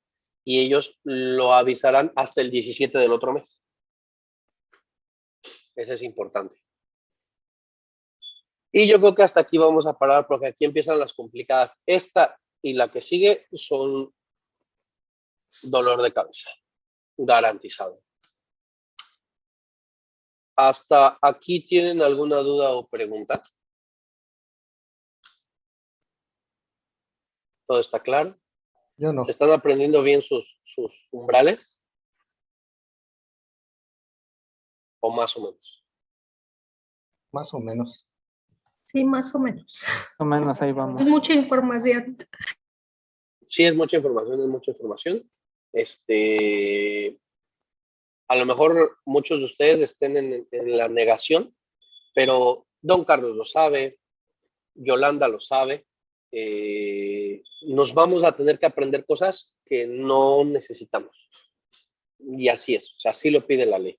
[SPEAKER 1] y ellos lo avisarán hasta el 17 del otro mes. Eso es importante. Y yo creo que hasta aquí vamos a parar porque aquí empiezan las complicadas. Esta y la que sigue son dolor de cabeza, garantizado. ¿Hasta aquí tienen alguna duda o pregunta? ¿Todo está claro?
[SPEAKER 5] Yo no.
[SPEAKER 1] ¿Están aprendiendo bien sus umbrales? ¿O más o menos?
[SPEAKER 5] Más o menos.
[SPEAKER 7] Sí, más o menos.
[SPEAKER 2] Más o menos ahí vamos.
[SPEAKER 7] Es mucha información.
[SPEAKER 1] Sí, es mucha información, es mucha información. A lo mejor muchos de ustedes estén en la negación, pero Don Carlos lo sabe, Yolanda lo sabe. Nos vamos a tener que aprender cosas que no necesitamos. Y así es, o sea, así lo pide la ley.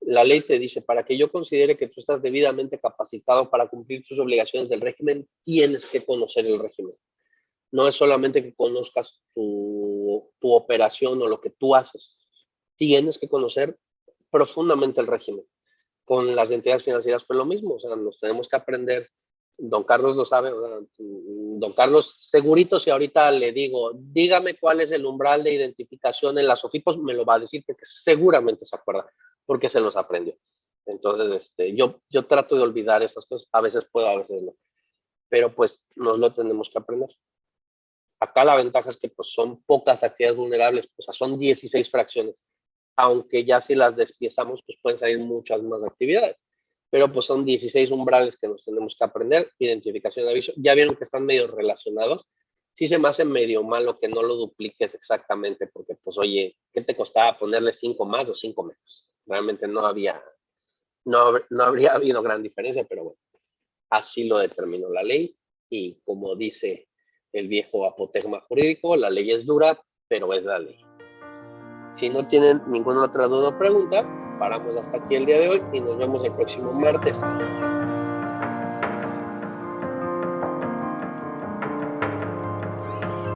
[SPEAKER 1] La ley te dice, para que yo considere que tú estás debidamente capacitado para cumplir tus obligaciones del régimen, tienes que conocer el régimen. No es solamente que conozcas tu operación o lo que tú haces. Tienes que conocer profundamente el régimen. Con las entidades financieras fue lo mismo, o sea, nos tenemos que aprender. Don Carlos lo sabe, o sea, don Carlos, segurito si ahorita le digo, dígame cuál es el umbral de identificación en las OFIPOS, me lo va a decir porque seguramente se acuerda, porque se los aprendió. Entonces, yo trato de olvidar esas cosas, a veces puedo, a veces no, pero pues nos lo tenemos que aprender. Acá la ventaja es que pues son pocas actividades vulnerables, o sea, son 16 fracciones, aunque ya si las despiezamos, pues pueden salir muchas más actividades. Pero pues son 16 umbrales que nos tenemos que aprender, identificación de aviso. Ya vieron que están medio relacionados. Sí se me hace medio malo que no lo dupliques exactamente, porque pues oye, ¿qué te costaba ponerle 5 más o 5 menos? Realmente no habría habido gran diferencia, pero bueno, así lo determinó la ley y como dice el viejo apotegma jurídico, la ley es dura, pero es la ley. Si no tienen ninguna otra duda o pregunta, paramos hasta aquí el día de hoy y nos vemos el próximo martes.